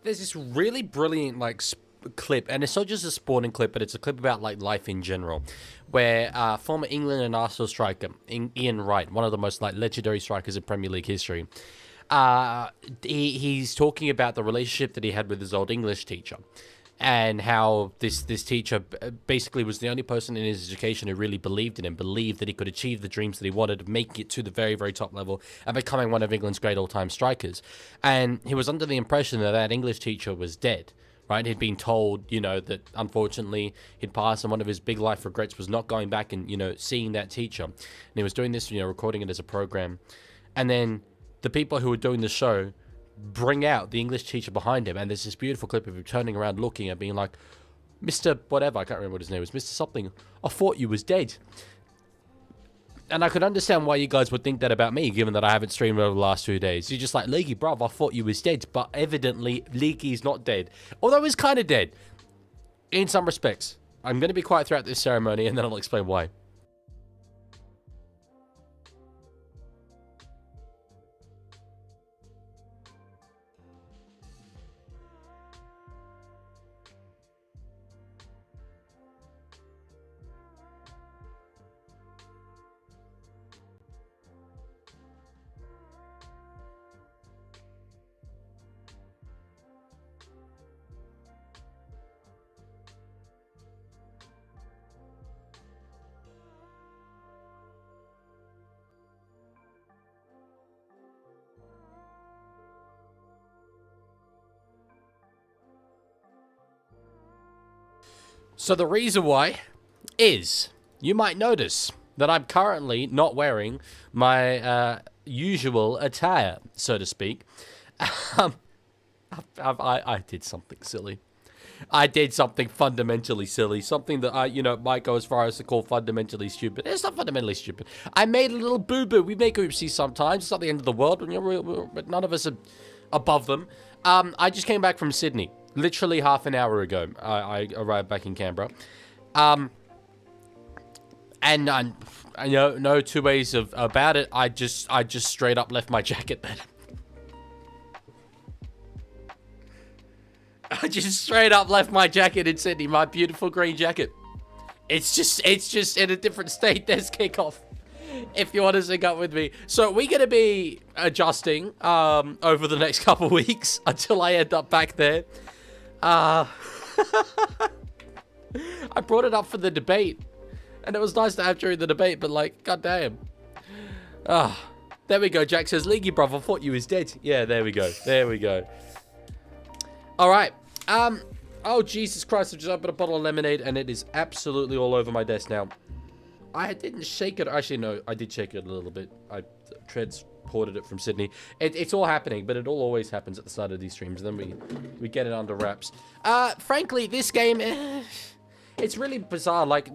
There's this really brilliant clip, and it's not just a sporting clip, but it's a clip about life in general, where former England and Arsenal striker Ian Wright, one of the most legendary strikers in Premier League history, he's talking about the relationship that he had with his old English teacher, and how this teacher basically was the only person in his education who really believed in him, believed that he could achieve the dreams that he wanted, making it to the very, very top level and becoming one of England's great all-time strikers. And he was under the impression that that English teacher was dead, right? He'd been told, that unfortunately he'd passed, and one of his big life regrets was not going back and, seeing that teacher. And he was doing this, recording it as a program. And then the people who were doing the show bring out the English teacher behind him, and there's this beautiful clip of him turning around, looking and being like, Mr. whatever, I can't remember what his name was, Mr. something, I thought you was dead. And I could understand why you guys would think that about me, given that I haven't streamed over the last 2 days. You're just like, Leaguie, bruv, I thought you was dead, but evidently Leaguie's not dead. Although he's kind of dead, in some respects. I'm going to be quiet throughout this ceremony, and then I'll explain why. So the reason why is, you might notice that I'm currently not wearing my usual attire, so to speak. I did something silly. I did something fundamentally silly. Something that might go as far as to call fundamentally stupid. It's not fundamentally stupid. I made a little boo-boo. We make oopsies sometimes. It's not the end of the world. But none of us are above them. I just came back from Sydney. Literally half an hour ago, I arrived back in Canberra. And I know no two ways about it. I just straight up left my jacket there. I just straight up left my jacket in Sydney, my beautiful green jacket. It's just in a different state. There's kickoff, if you want to sync up with me. So we're going to be adjusting over the next couple of weeks until I end up back there. I brought it up for the debate, and it was nice to have during the debate, but goddamn. Ah, there we go. Jack says, Leaguie, bruv, I thought you was dead. Yeah, there we go. There we go. All right. Oh, Jesus Christ. I've just opened a bottle of lemonade, and it is absolutely all over my desk now. I didn't shake it. Actually, no, I did shake it a little bit. I transported it from Sydney. It's all happening, but it all always happens at the start of these streams, and then we get it under wraps. Frankly, this game... it's really bizarre. Like,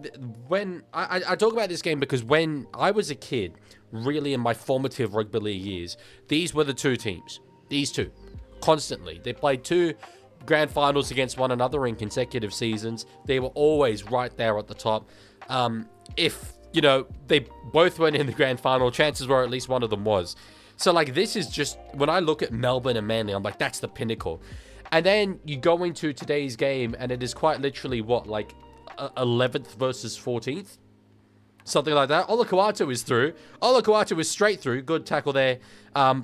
when... I talk about this game because when I was a kid, really in my formative rugby league years, these were the two teams. These two. Constantly. They played two grand finals against one another in consecutive seasons. They were always right there at the top. If, you know, they both went in the grand final, chances were at least one of them was. So, like, this is just... When I look at Melbourne and Manly, I'm like, that's the pinnacle. And then you go into today's game, and it is quite literally, what, like... 11th versus 14th, something like that. Olakau'atu is through. Olakau'atu is straight through. Good tackle there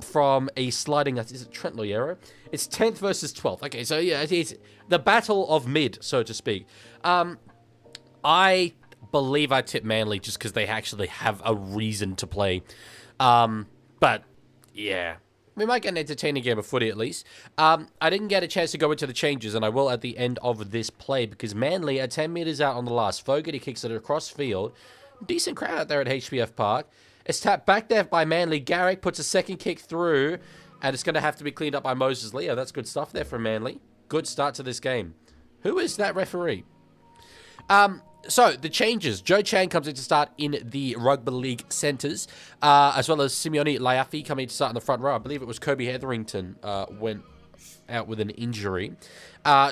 from a sliding... Is it Trent Loiero? It's 10th versus 12th. Okay, so yeah, it's the battle of mid, so to speak. I believe I tipped Manly just because they actually have a reason to play. But yeah, we might get an entertaining game of footy at least. I didn't get a chance to go into the changes, and I will at the end of this play, because Manly are 10 metres out on the last. Fogarty kicks it across field. Decent crowd out there at HBF Park. It's tapped back there by Manly. Garrick puts a second kick through, and it's going to have to be cleaned up by Moses Leo. That's good stuff there from Manly. Good start to this game. Who is that referee? So, the changes. Joe Chan comes in to start in the Rugby League centres, as well as Simeone Laiafi coming in to start in the front row. I believe it was Kobe Hetherington went out with an injury.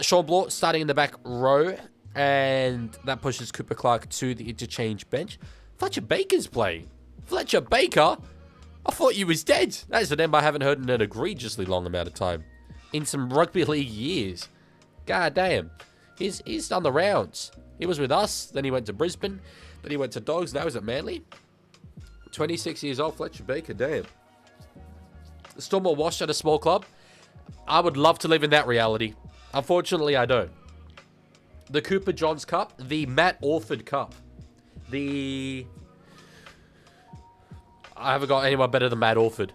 Sean Blore starting in the back row, and that pushes Cooper Clark to the interchange bench. Fletcher Baker's playing. Fletcher Baker? I thought you was dead. That is a name I haven't heard in an egregiously long amount of time. In some Rugby League years. God damn. He's done the rounds. He was with us, then he went to Brisbane, then he went to Dogs, now he's at Manly. 26 years old, Fletcher Baker, damn. Storm or washed at a small club. I would love to live in that reality. Unfortunately, I don't. The Cooper Johns Cup, the Matt Orford Cup, I haven't got anyone better than Matt Orford.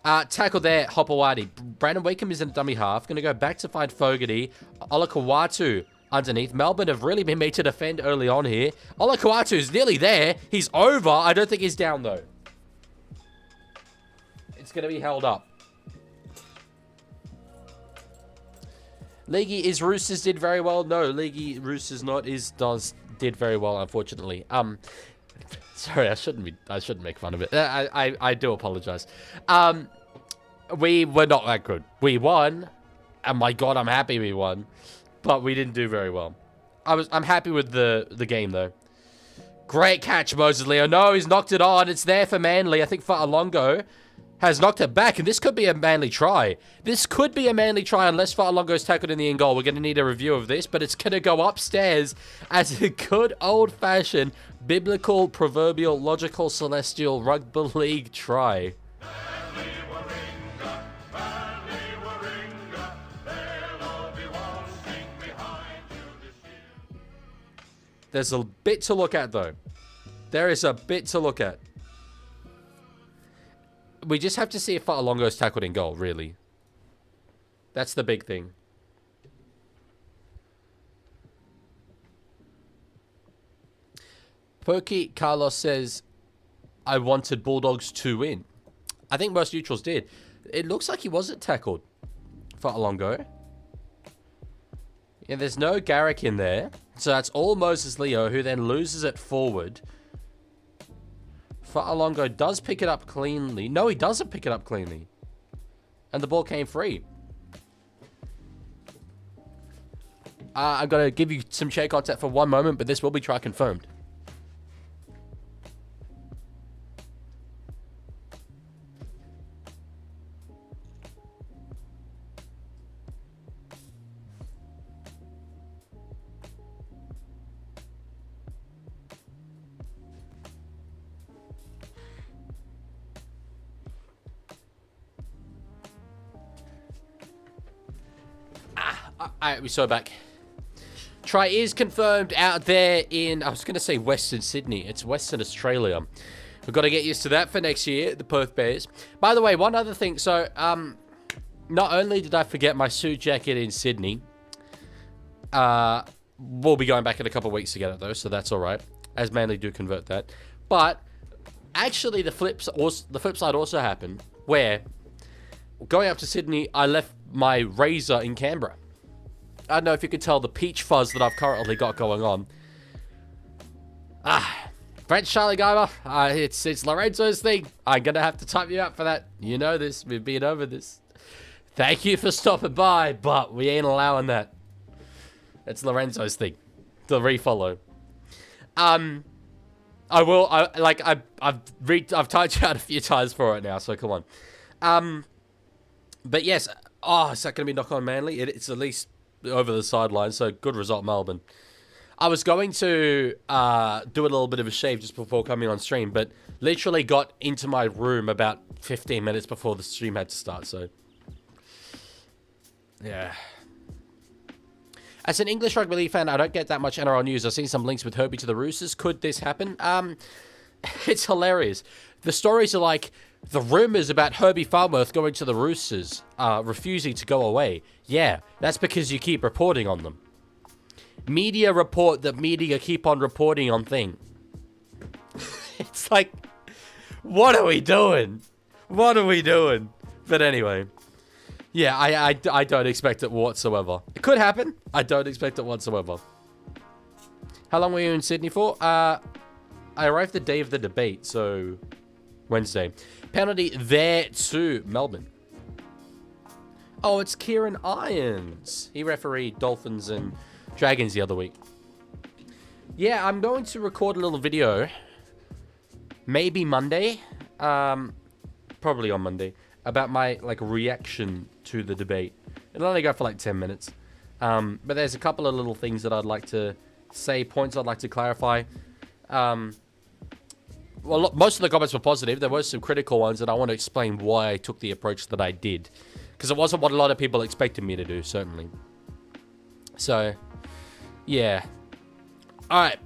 Tackle there, Hopewadi. Brandon Wakeham is in a dummy half. Going to go back to find Fogarty. Olakau'atu underneath. Melbourne have really been made to defend early on here. Olakau'atu is nearly there. He's over. I don't think he's down, though. It's going to be held up. Leaguie is Roosters did very well. No, Leaguie Roosters not did very well, unfortunately. Sorry, I shouldn't make fun of it. I do apologize. We were not that good. We won. And my God, I'm happy we won. But we didn't do very well. I'm happy with the game, though. Great catch, Moses Leo. No, he's knocked it on. It's there for Manly. I think Fa'alongo has knocked it back. And this could be a Manly try. This could be a Manly try unless Fa'alongo's tackled in the end goal. We're going to need a review of this. But it's going to go upstairs as a good old-fashioned, biblical, proverbial, logical, celestial rugby league try. There's a bit to look at, though. There is a bit to look at. We just have to see if Fa'alongo's tackled in goal, really. That's the big thing. Perky Carlos says, I wanted Bulldogs to win. I think most neutrals did. It looks like he wasn't tackled. Fa'alongo. Yeah, there's no Garrick in there. So that's all Moses Leo, who then loses it forward. Fa'alongo does pick it up cleanly. No, he doesn't pick it up cleanly. And the ball came free. I'm going to give you some share contact for one moment, but this will be try confirmed. Alright, we saw back. Try is confirmed out there in, I was going to say Western Sydney. It's Western Australia. We've We've got to get used to that for next year, the Perth Bears. By the way, one other thing. So, not only did I forget my suit jacket in Sydney, we'll be going back in a couple of weeks to get it, though, so that's all right, as Manly do convert that. But actually, the flip side also happened, where going up to Sydney, I left my razor in Canberra. I don't know if you could tell the peach fuzz that I've currently got going on. French Charlie Guyver, it's Lorenzo's thing. I'm going to have to type you up for that. You know this. We've been over this. Thank you for stopping by, but we ain't allowing that. It's Lorenzo's thing. The refollow. I've typed you out a few times for it now, so come on. But yes. Oh, is that going to be knock on Manly? It's at least over the sideline, so good result, Melbourne. I was going to do a little bit of a shave just before coming on stream, but literally got into my room about 15 minutes before the stream had to start, so... yeah. As an English rugby league fan, I don't get that much NRL news. I've seen some links with Herbie to the Roosters. Could this happen? It's hilarious. The stories are like the rumors about Herbie Farnworth going to the Roosters, refusing to go away. Yeah, that's because you keep reporting on them. Media report that media keep on reporting on thing. It's like, what are we doing? What are we doing? But anyway, yeah, I don't expect it whatsoever. It could happen. I don't expect it whatsoever. How long were you in Sydney for? I arrived the day of the debate, so Wednesday. Penalty there to Melbourne. Oh, it's Kieran Irons. He refereed Dolphins and Dragons the other week. Yeah, I'm going to record a little video. Maybe Monday. Probably on Monday. About my, reaction to the debate. It'll only go for, 10 minutes. But there's a couple of little things that I'd like to say, points I'd like to clarify. Well, most of the comments were positive. There were some critical ones, and I want to explain why I took the approach that I did. Because it wasn't what a lot of people expected me to do, certainly. So... yeah. Alright.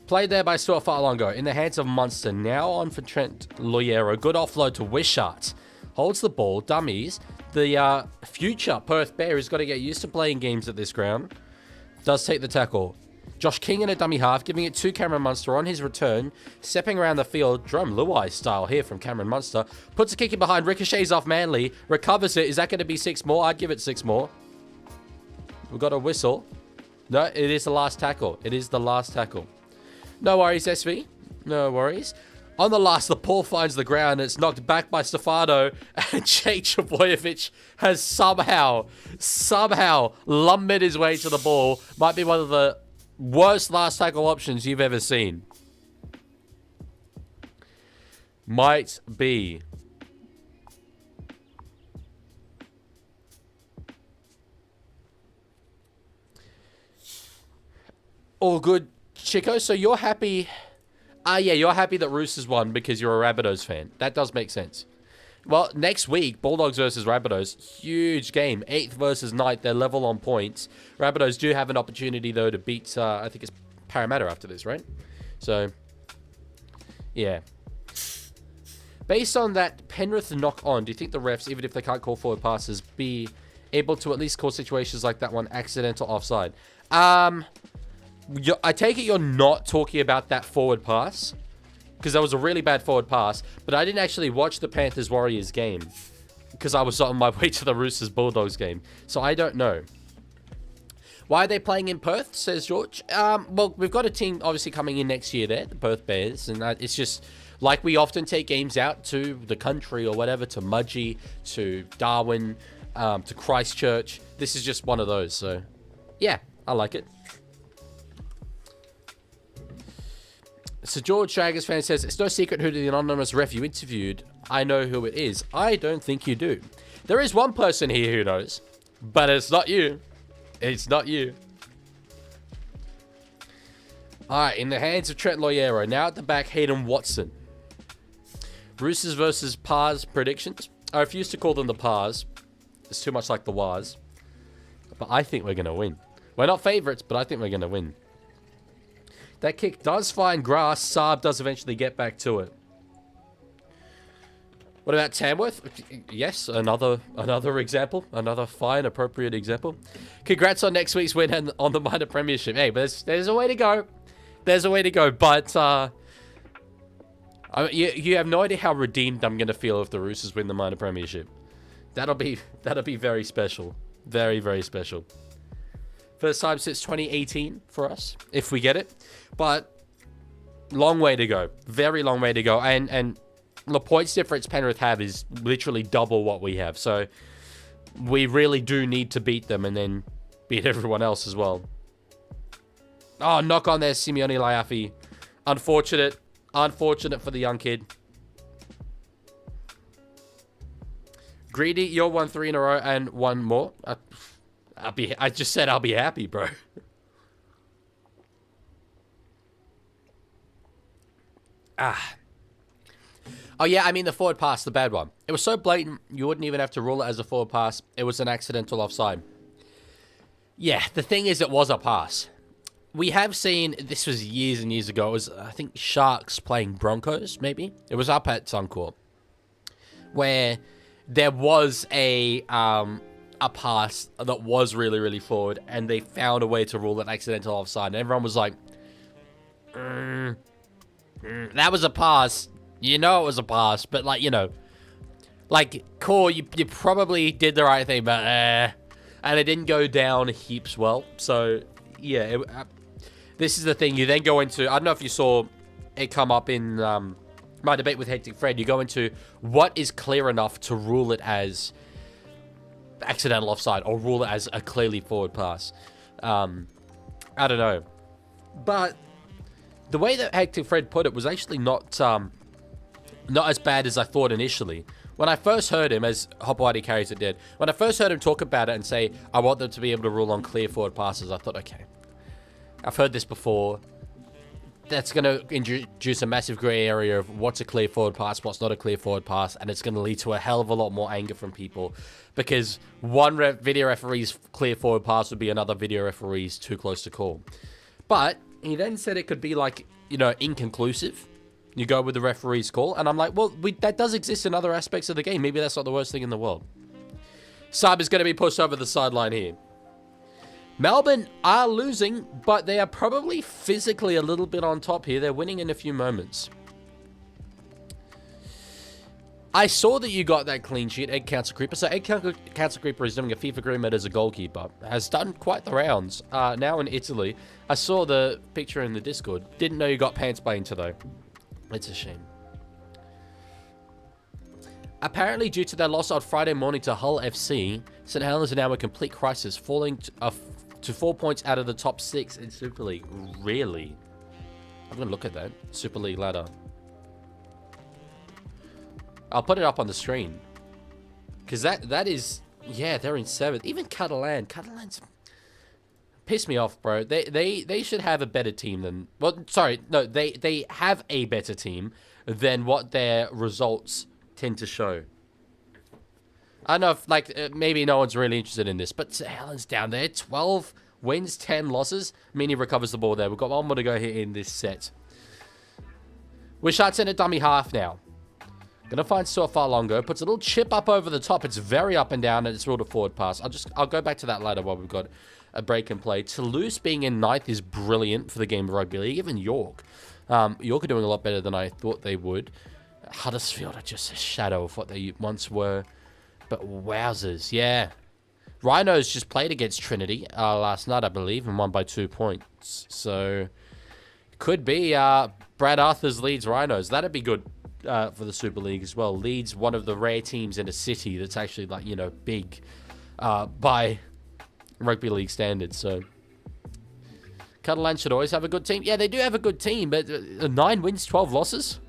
Played there by Stuart Fa'alongo. In the hands of Munster. Now on for Trent Loiero. Good offload to Wishart. Holds the ball. Dummies. The future Perth Bear has got to get used to playing games at this ground. Does take the tackle. Josh King in a dummy half. Giving it to Cameron Munster on his return. Stepping around the field. Drum Luai style here from Cameron Munster. Puts a kick in behind. Ricochets off Manly. Recovers it. Is that going to be 6 more? I'd give it 6 more. We've got a whistle. No, it is the last tackle. It is the last tackle. No worries, SV. No worries. On the last, the ball finds the ground. And it's knocked back by Stefano. And Jake Trbojevic has somehow lumbered his way to the ball. Might be one of the worst last tackle options you've ever seen. Might be. All good, Chico. So you're happy... yeah, you're happy that Roosters won because you're a Rabbitohs fan. That does make sense. Well, next week, Bulldogs versus Rabbitohs. Huge game. 8th versus 9th. They're level on points. Rabbitohs do have an opportunity, though, to beat, I think it's Parramatta after this, right? So, yeah. Based on that Penrith knock-on, do you think the refs, even if they can't call forward passes, be able to at least call situations like that one accidental offside? I take it you're not talking about that forward pass, because that was a really bad forward pass, but I didn't actually watch the Panthers-Warriors game, because I was on my way to the Roosters-Bulldogs game, so I don't know. Why are they playing in Perth, says George? Well, we've got a team obviously coming in next year there, the Perth Bears, and it's just like we often take games out to the country or whatever, to Mudgee, to Darwin, to Christchurch. This is just one of those, so yeah, I like it. So George Dragons fan says, it's no secret who the anonymous ref you interviewed. I know who it is. I don't think you do. There is one person here who knows, but it's not you. It's not you. Alright, in the hands of Trent Loiero. Now at the back, Hayden Watson. Roosters versus Pars predictions. I refuse to call them the Pars. It's too much like the Wars. But I think we're going to win. We're not favourites, but I think we're going to win. That kick does find grass. Saab does eventually get back to it. What about Tamworth? Yes, another example. Another fine, appropriate example. Congrats on next week's win and on the minor premiership. Hey, but there's a way to go. There's a way to go. But you have no idea how redeemed I'm going to feel if the Roosters win the minor premiership. That'll be very special. Very, very special. First time since 2018 for us, if we get it. But long way to go. Very long way to go. And the points difference Penrith have is literally double what we have. So we really do need to beat them and then beat everyone else as well. Oh, knock on there, Simeone Laiafi. Unfortunate. Unfortunate for the young kid. Greedy, you're won 3 in a row and one more. I just said I'll be happy, bro. Oh, yeah, I mean the forward pass, the bad one. It was so blatant, you wouldn't even have to rule it as a forward pass. It was an accidental offside. Yeah, the thing is, it was a pass. We have seen, this was years and years ago, it was, I think, Sharks playing Broncos, maybe? It was up at Suncorp, where there was a pass that was really, really forward, and they found a way to rule it accidental offside, and everyone was like, that was a pass. You know it was a pass, but, like, you know, like, cool, you probably did the right thing, but, and it didn't go down heaps well. So, yeah, this is the thing. You then go into, I don't know if you saw it come up in my debate with Hectic Fred. You go into what is clear enough to rule it as accidental offside or rule it as a clearly forward pass. I don't know. But the way that Hectic Fred put it was actually not as bad as I thought initially. When I first heard him, as Hopewadi carries it did, when I first heard him talk about it and say, I want them to be able to rule on clear forward passes, I thought, okay, I've heard this before. That's going to introduce a massive grey area of what's a clear forward pass, what's not a clear forward pass, and it's going to lead to a hell of a lot more anger from people, because one video referee's clear forward pass would be another video referee's too close to call. But he then said it could be like, you know, inconclusive. You go with the referee's call, and I'm like, well, that does exist in other aspects of the game. Maybe that's not the worst thing in the world. Sub is going to be pushed over the sideline here. Melbourne are losing, but they are probably physically a little bit on top here. They're winning in a few moments. I saw that you got that clean sheet, Egg Council Creeper. So Egg Council Creeper is doing a FIFA agreement as a goalkeeper. Has done quite the rounds. Now in Italy. I saw the picture in the Discord. Didn't know you got pants by into though. It's a shame. Apparently, due to their loss on Friday morning to Hull FC, St Helens are now in complete crisis, falling to 4 points out of the top 6 in Super League. Really? I'm going to look at that. Super League ladder. I'll put it up on the screen. Because that is... Yeah, they're in 7th. Even Catalan's... Piss me off, bro. They should have a better team than... Well, sorry. No, they have a better team than what their results tend to show. I don't know if, like, maybe no one's really interested in this, but St Helens down there. 12 wins, 10 losses. Meany recovers the ball there. We've got one more to go here in this set. Wishart's in a dummy half now. Gonna find Sorfalongo. Puts a little chip up over the top. It's very up and down, and it's ruled a forward pass. I'll go back to that later while we've got a break and play. Toulouse being in 9th is brilliant for the game of rugby league. Even York. York are doing a lot better than I thought they would. Huddersfield are just a shadow of what they once were. But wowzers, yeah. Rhinos just played against Trinity last night, I believe, and won by 2 points. So, could be Brad Arthur's Leeds Rhinos. That'd be good for the Super League as well. Leeds, one of the rare teams in a city that's actually, like, you know, big by rugby league standards. So, Catalan should always have a good team. Yeah, they do have a good team, but 9 wins, 12 losses?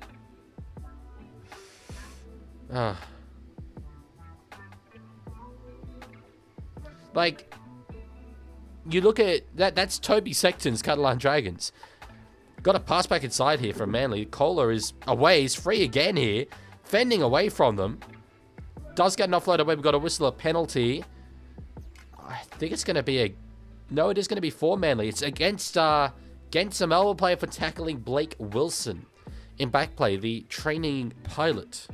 Like, you look at that's Toby Sexton's Catalan Dragons. Got a pass back inside here from Manly. Kohler is away. He's free again here. Fending away from them. Does get an offload away. We've got to whistle a penalty. I think it's going to be a... No, it is going to be for Manly. It's against a Melbourne player for tackling Blake Wilson in back play, the training pilot.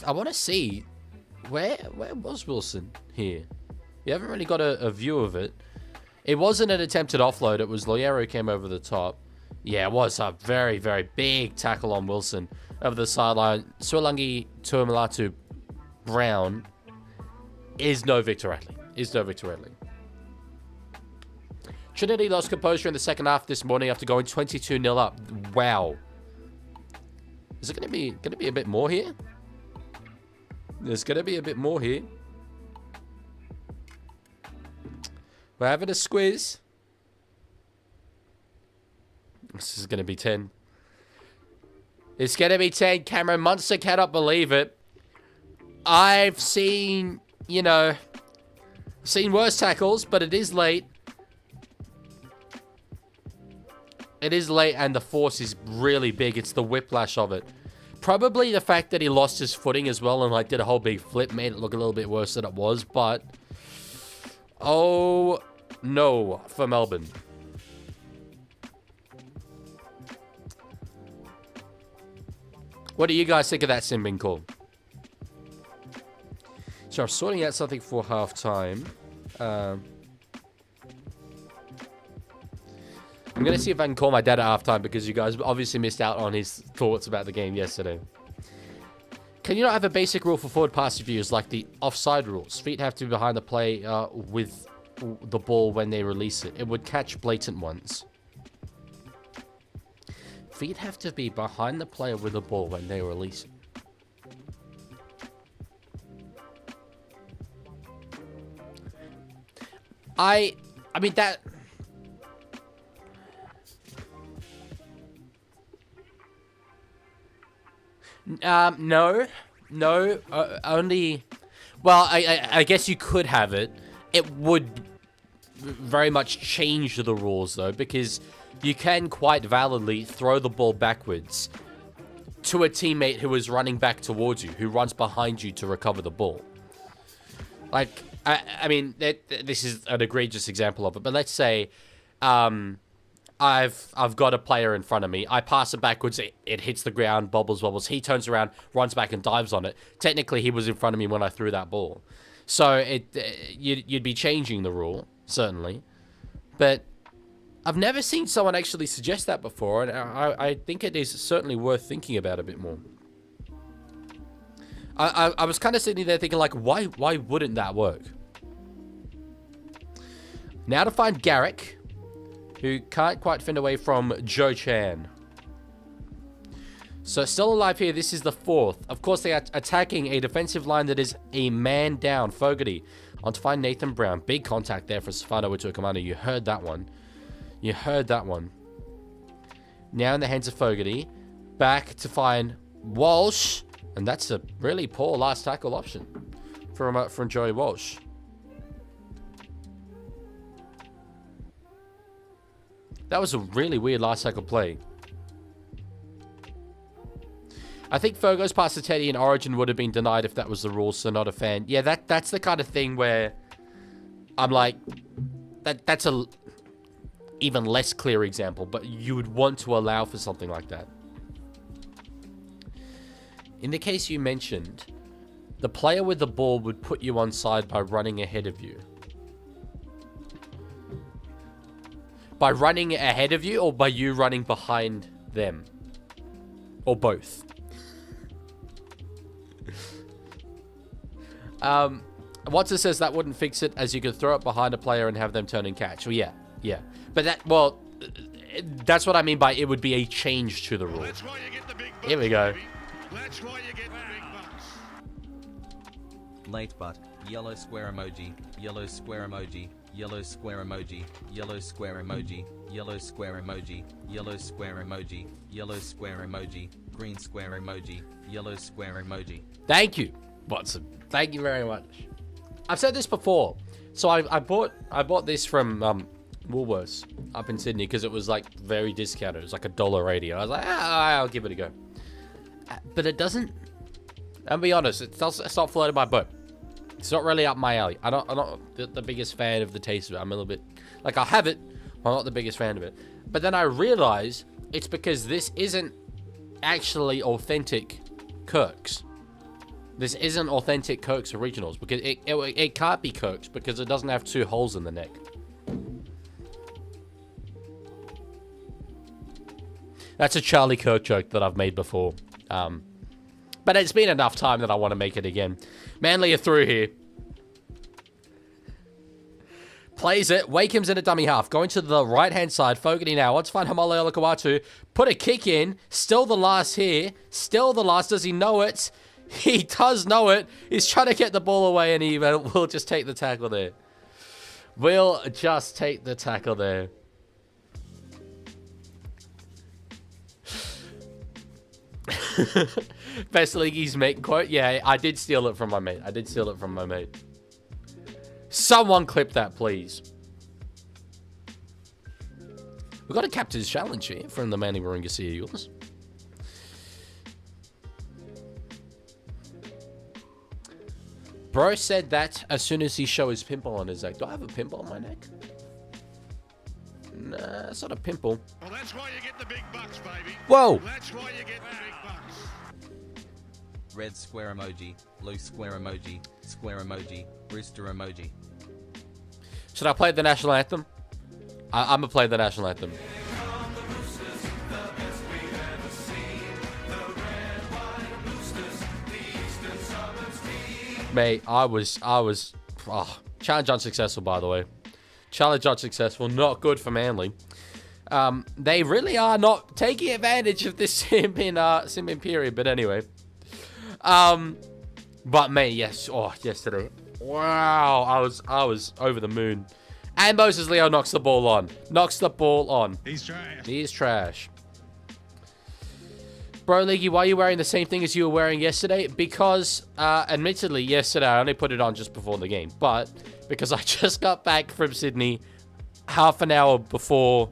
I want to see where was Wilson here. You haven't really got a view of it. It wasn't an attempted offload. It was Loiero who came over the top. Yeah, it was a very, very big tackle on Wilson over the sideline. Sualangi Tuamilatu Brown is no Victor Radley. Trinity lost composure in the second half this morning after going 22-0 up. Wow. Is it going to be a bit more here? There's going to be a bit more here. We're having a squeeze. This is going to be 10. It's going to be 10. Cameron Munster cannot believe it. I've seen, worse tackles, but it is late. It is late, and the force is really big. It's the whiplash of it. Probably the fact that he lost his footing as well and did a whole big flip made it look a little bit worse than it was, but oh no for Melbourne. What do you guys think of that sin bin call? So I'm sorting out something for halftime. I'm going to see if I can call my dad at halftime because you guys obviously missed out on his thoughts about the game yesterday. Can you not have a basic rule for forward pass reviews like the offside rules? Feet have to be behind the play with the ball when they release it. It would catch blatant ones. Feet have to be behind the player with the ball when they release it. I mean that... No, only, well, I guess you could have it. It would very much change the rules though, because you can quite validly throw the ball backwards to a teammate who is running back towards you, who runs behind you to recover the ball. Like, I mean, this is an egregious example of it, but let's say, I've got a player in front of me. I pass it backwards. It hits the ground, bobbles. He turns around, runs back, and dives on it. Technically, he was in front of me when I threw that ball. So you'd be changing the rule, certainly. But I've never seen someone actually suggest that before, and I think it is certainly worth thinking about a bit more. I was kind of sitting there thinking, like, why wouldn't that work? Now to find Garrick, who can't quite fend away from Joe Chan. So still alive here. This is the fourth. Of course, they are attacking a defensive line that is a man down. Fogarty on to find Nathan Brown. Big contact there for Stefano Utuikamanu. You heard that one. Now in the hands of Fogarty. Back to find Walsh. And that's a really poor last tackle option from Joey Walsh. That was a really weird last tackle play. I think Fogo's pass to Teddy in Origin would have been denied if that was the rule, so not a fan. Yeah, that's the kind of thing where I'm like, that's a even less clear example, but you would want to allow for something like that. In the case you mentioned, the player with the ball would put you onside by running ahead of you. By running ahead of you or by you running behind them? Or both? Watson says that wouldn't fix it as you could throw it behind a player and have them turn and catch. Well, yeah. But that's what I mean by it would be a change to the rule. That's why you get the big bucks, here we go. Baby. That's why you get the big bucks. Late but, yellow square emoji, yellow square emoji. Yellow square emoji, yellow square emoji, yellow square emoji, yellow square emoji, yellow square emoji, green square emoji, yellow square emoji. Thank you, Watson. Thank you very much. I've said this before. So I bought this from Woolworths up in Sydney because it was like very discounted. It was like $1.80. I was like, I'll give it a go. But it doesn't. I'll be honest, it's not floating my boat. It's not really up my alley. I'm not the biggest fan of the taste of it. I'm a little bit... Like, I'll have it. I'm not the biggest fan of it. But then I realize it's because this isn't actually authentic Kirk's. This isn't authentic Kirk's Originals because it can't be Kirk's because it doesn't have 2 holes in the neck. That's a Charlie Kirk joke that I've made before. But it's been enough time that I want to make it again. Manly are through here. Plays it. Wakeham's in a dummy half. Going to the right-hand side. Fogarty now. Wants to find Hamole Olakawatu. Put a kick in. Still the last here. Still the last. Does he know it? He does know it. He's trying to get the ball away and he will just take the tackle there. Will just take the tackle there. Best Leaguie's mate quote. Yeah, I did steal it from my mate. Someone clip that, please. We've got a captain's challenge here from the Manly Warringah Sea Eagles. Bro said that as soon as he showed his pimple on his neck. Do I have a pimple on my neck? Nah, it's not a pimple. Well, that's why you get the big bucks, baby. Whoa! That's why you get the big bucks. Red square emoji, blue square emoji, rooster emoji. Should I play the national anthem? I'm gonna play the national anthem. Mate, I was challenge unsuccessful, by the way. Challenge unsuccessful, not good for Manly. They really are not taking advantage of this sim period, but anyway. But mate, yes, yesterday. Wow, I was over the moon. And Moses Leo knocks the ball on. He's trash. He's trash. Bro, Leaguie, why are you wearing the same thing as you were wearing yesterday? Because, admittedly, yesterday I only put it on just before the game. But, because I just got back from Sydney half an hour before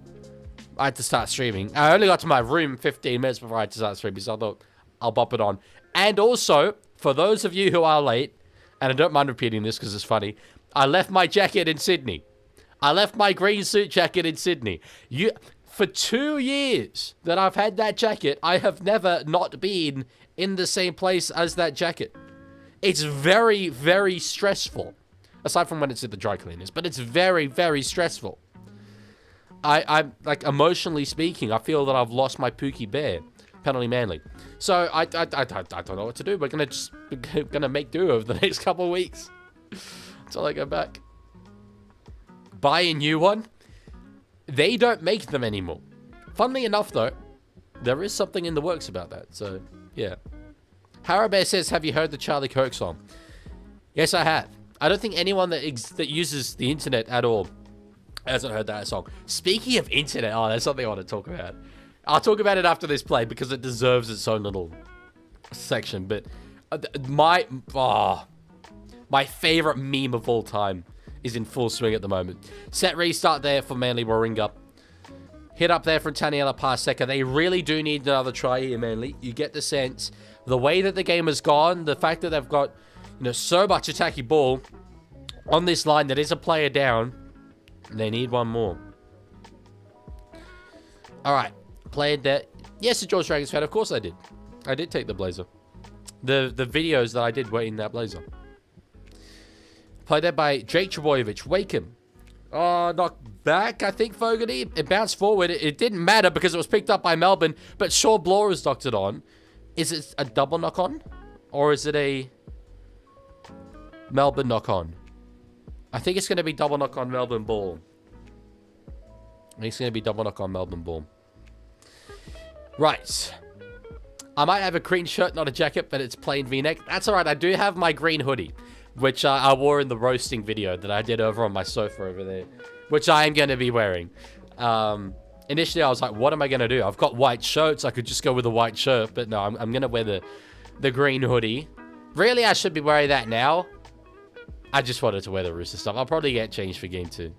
I had to start streaming. I only got to my room 15 minutes before I had to start streaming, so I thought I'll bop it on. And also, for those of you who are late, and I don't mind repeating this because it's funny, I left my jacket in Sydney. I left my green suit jacket in Sydney. For 2 years that I've had that jacket, I have never not been in the same place as that jacket. It's very, very stressful. Aside from when it's at the dry cleaners. But it's very, very stressful. I'm like, emotionally speaking, I feel that I've lost my Pookie Bear. Penalty Manly. So, I don't know what to do. We're gonna make do over the next couple of weeks. Until I go back. Buy a new one. They don't make them anymore. Funnily enough, though, there is something in the works about that. So, yeah. Harabear says, have you heard the Charlie Kirk song? Yes, I have. I don't think anyone that uses the internet at all hasn't heard that song. Speaking of internet, that's something I want to talk about. I'll talk about it after this play because it deserves its own little section. But my favorite meme of all time is in full swing at the moment. Set restart there for Manly Warringah. Hit up there from Taniela Paseka. They really do need another try here, Manly. You get the sense. The way that the game has gone, the fact that they've got so much attacking ball on this line that is a player down, they need one more. All right. Played that. Yes, a George Dragons fan. Of course I did. I did take the blazer. The videos that I did were in that blazer. Played that by Jake Trebojevic. Wakeham. Knocked back, I think, Fogarty. It bounced forward. It didn't matter because it was picked up by Melbourne. But Shaw Bloor has knocked it on. Is it a double knock-on? Or is it a Melbourne knock-on? I think it's going to be double knock-on Melbourne ball. I think it's going to be double knock-on Melbourne ball. Right. I might have a green shirt, not a jacket, but it's plain V-neck. That's all right. I do have my green hoodie, which I wore in the roasting video that I did over on my sofa over there, which I am going to be wearing. Initially, I was like, what am I going to do? I've got white shirts. I could just go with a white shirt, but no, I'm going to wear the green hoodie. Really, I should be wearing that now. I just wanted to wear the Rooster stuff. I'll probably get changed for game 2.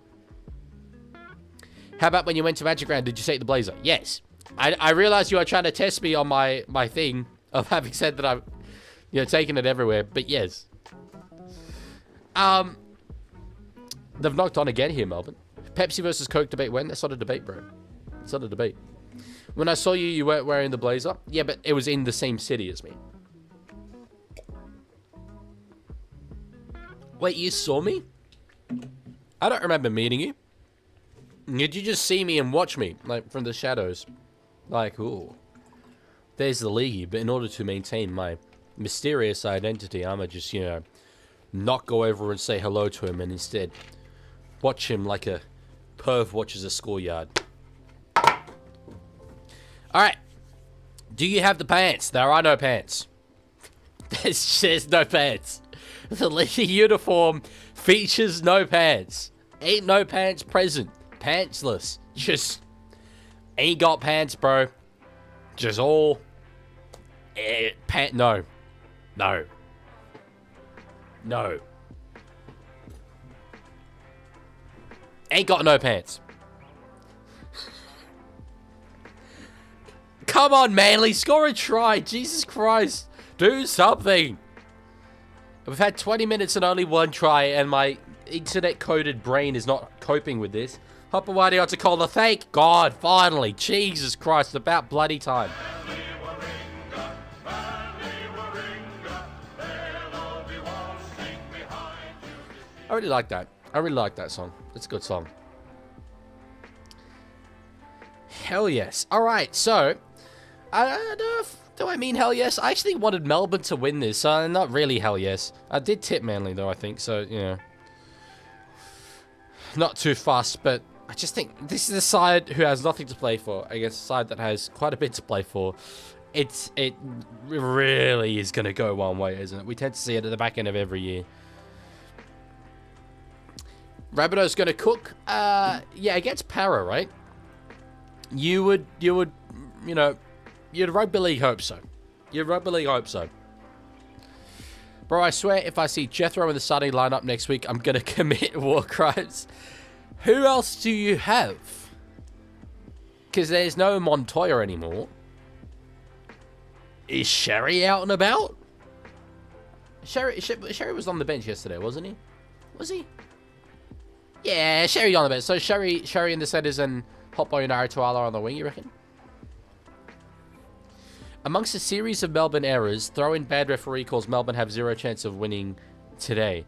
How about when you went to Magic Round? Did you take the blazer? Yes. I realized you were trying to test me on my thing of having said that I've taken it everywhere, but yes. They've knocked on again here, Melbourne. Pepsi versus Coke debate when? That's not a debate, bro. It's not a debate. When I saw you weren't wearing the blazer. Yeah, but it was in the same city as me. Wait, you saw me? I don't remember meeting you. Did you just see me and watch me, like, from the shadows? Like, ooh. There's the Leaguie, but in order to maintain my mysterious identity, I'ma just, you know, not go over and say hello to him and instead watch him like a perv watches a schoolyard. Alright. Do you have the pants? There are no pants. There's no pants. The League uniform features no pants. Ain't no pants present. Pantsless. Just ain't got pants, bro. Just all no. No. No. Ain't got no pants. Come on, Manly. Score a try. Jesus Christ. Do something. We've had 20 minutes and only one try, and my internet-coded brain is not coping with this. Hopawadi Otakola, thank God, finally. Jesus Christ, about bloody time. I really like that. I really like that song. It's a good song. Hell yes. Alright, so, I don't know if, do I mean hell yes? I actually wanted Melbourne to win this, so not really hell yes. I did tip Manly though, I think, so, you know. Not too fast, but I just think this is a side who has nothing to play for against a side that has quite a bit to play for. It really is going to go one way, isn't it? We tend to see it at the back end of every year. Rabbitoh's going to cook. Yeah, against Para, right? You would, you know, you'd rugby league hope so. You'd rugby league hope so. Bro, I swear if I see Jethro in the starting lineup next week, I'm going to commit war crimes. Who else do you have? Because there's no Montoya anymore. Is Sherry out and about? Sherry was on the bench yesterday, wasn't he? Was he? Yeah, Sherry on the bench. So Sherry in the centers and Hotboy and Arituala on the wing, you reckon? Amongst a series of Melbourne errors, throw in bad referee calls, Melbourne have zero chance of winning today.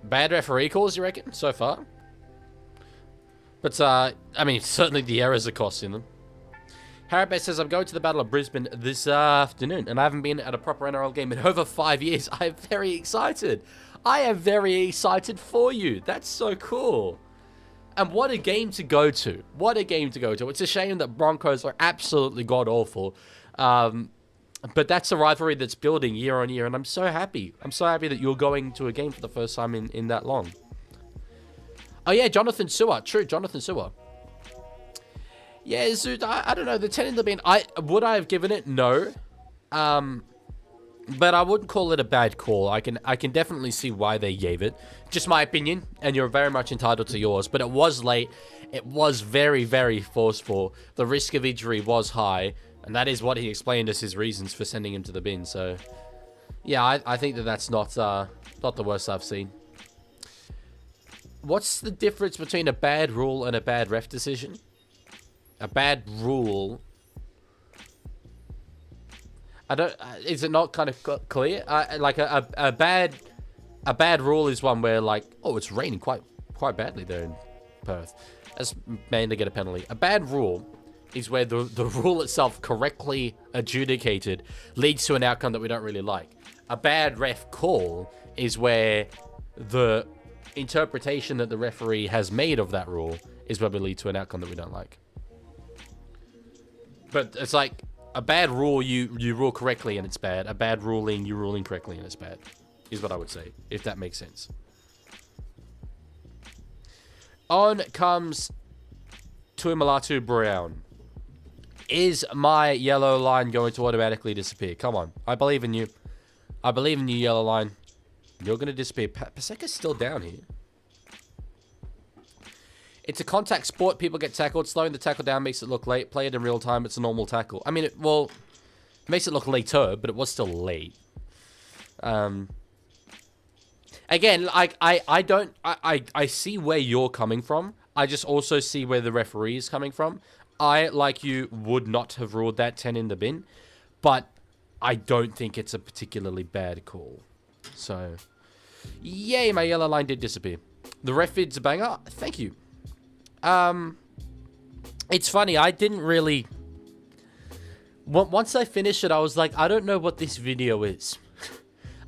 Bad referee calls, you reckon, so far? But, I mean, certainly the errors are costing them. Harabet says, I'm going to the Battle of Brisbane this afternoon, and I haven't been at a proper NRL game in over 5 years. I am very excited. I am very excited for you. That's so cool. And what a game to go to. What a game to go to. It's a shame that Broncos are absolutely god-awful. But that's a rivalry that's building year on year, and I'm so happy. I'm so happy that you're going to a game for the first time in that long. Oh yeah, Jonathan Sewer. True, Jonathan Sewer. Yeah, Zoot, I don't know. The 10 in the bin, would I have given it? No. But I wouldn't call it a bad call. I can definitely see why they gave it. Just my opinion, and you're very much entitled to yours. But it was late. It was very, very forceful. The risk of injury was high. And that is what he explained as his reasons for sending him to the bin. So, yeah, I think that's not the worst I've seen. What's the difference between a bad rule and a bad ref decision? A bad rule... is it not kind of clear? Like a bad rule is one where, like, oh, it's raining quite badly there in Perth. That's made to get a penalty. A bad rule is where the rule itself, correctly adjudicated, leads to an outcome that we don't really like. A bad ref call is where the interpretation that the referee has made of that rule is where we lead to an outcome that we don't like. But it's like a bad rule, you rule correctly and it's bad. A bad ruling, you ruling correctly and it's bad, is what I would say, if that makes sense. On comes Tuimalatu Brown. Is my yellow line going to automatically disappear? Come on. I believe in you. I believe in you, yellow line. You're going to disappear. Paseka's still down here. It's a contact sport. People get tackled. Slowing the tackle down makes it look late. Play it in real time. It's a normal tackle. I mean, it makes it look later, but it was still late. Again, I see where you're coming from. I just also see where the referee is coming from. I, like you, would not have ruled that 10 in the bin, but I don't think it's a particularly bad call. So, Yay, my yellow line did disappear. The ref is a banger. Thank you. It's funny. I didn't really... Once I finished it, I was like, I don't know what this video is.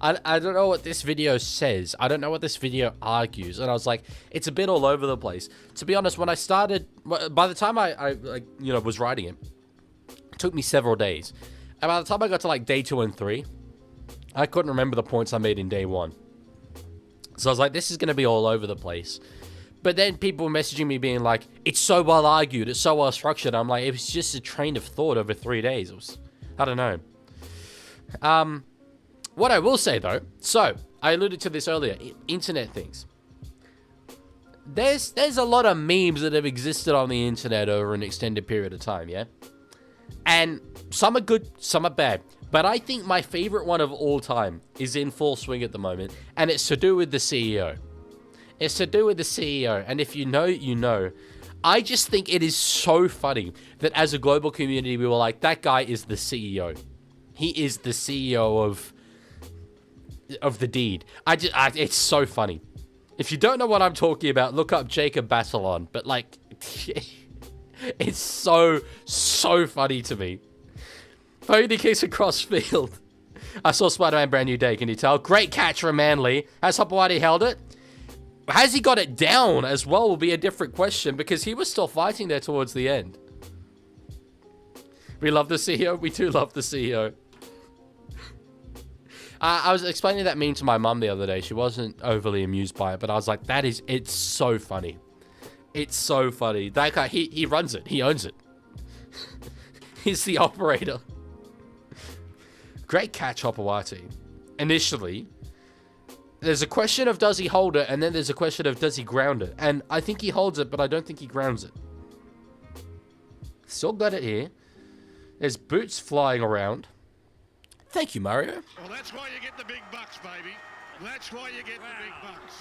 I don't know what this video says. I don't know what this video argues. And I was like, it's a bit all over the place. To be honest, when I started... By the time I was writing it, it took me several days. And by the time I got to like day 2 and 3, I couldn't remember the points I made in day 1. So I was like, this is going to be all over the place. But then people were messaging me being like, it's so well argued, it's so well structured. I'm like, it was just a train of thought over 3 days. It was, I don't know. What I will say though, so I alluded to this earlier, internet things. There's a lot of memes that have existed on the internet over an extended period of time, yeah? And some are good, some are bad. But I think my favorite one of all time is in full swing at the moment, and it's to do with the CEO. It's to do with the CEO, and if you know, you know. I just think it is so funny that as a global community, we were like, that guy is the CEO. He is the CEO of the deed. It's so funny. If you don't know what I'm talking about, look up Jacob Watchalong. But like, it's so funny to me. Foden kicks across field. I saw Spider-Man Brand New Day, can you tell? Great catch from Manly. Has Hopewadi held it? Has he got it down as well will be a different question, because he was still fighting there towards the end. We love the CEO. We do love the CEO. I was explaining that meme to my mum the other day. She wasn't overly amused by it, but I was like, it's so funny. It's so funny. That guy, he runs it. He owns it. He's the operator. Great catch, Hopewadi. Initially, there's a question of does he hold it, and then there's a question of does he ground it. And I think he holds it, but I don't think he grounds it. Still got it here. There's boots flying around. Thank you, Mario. Well, that's why you get the big bucks, baby. That's why you get the big bucks.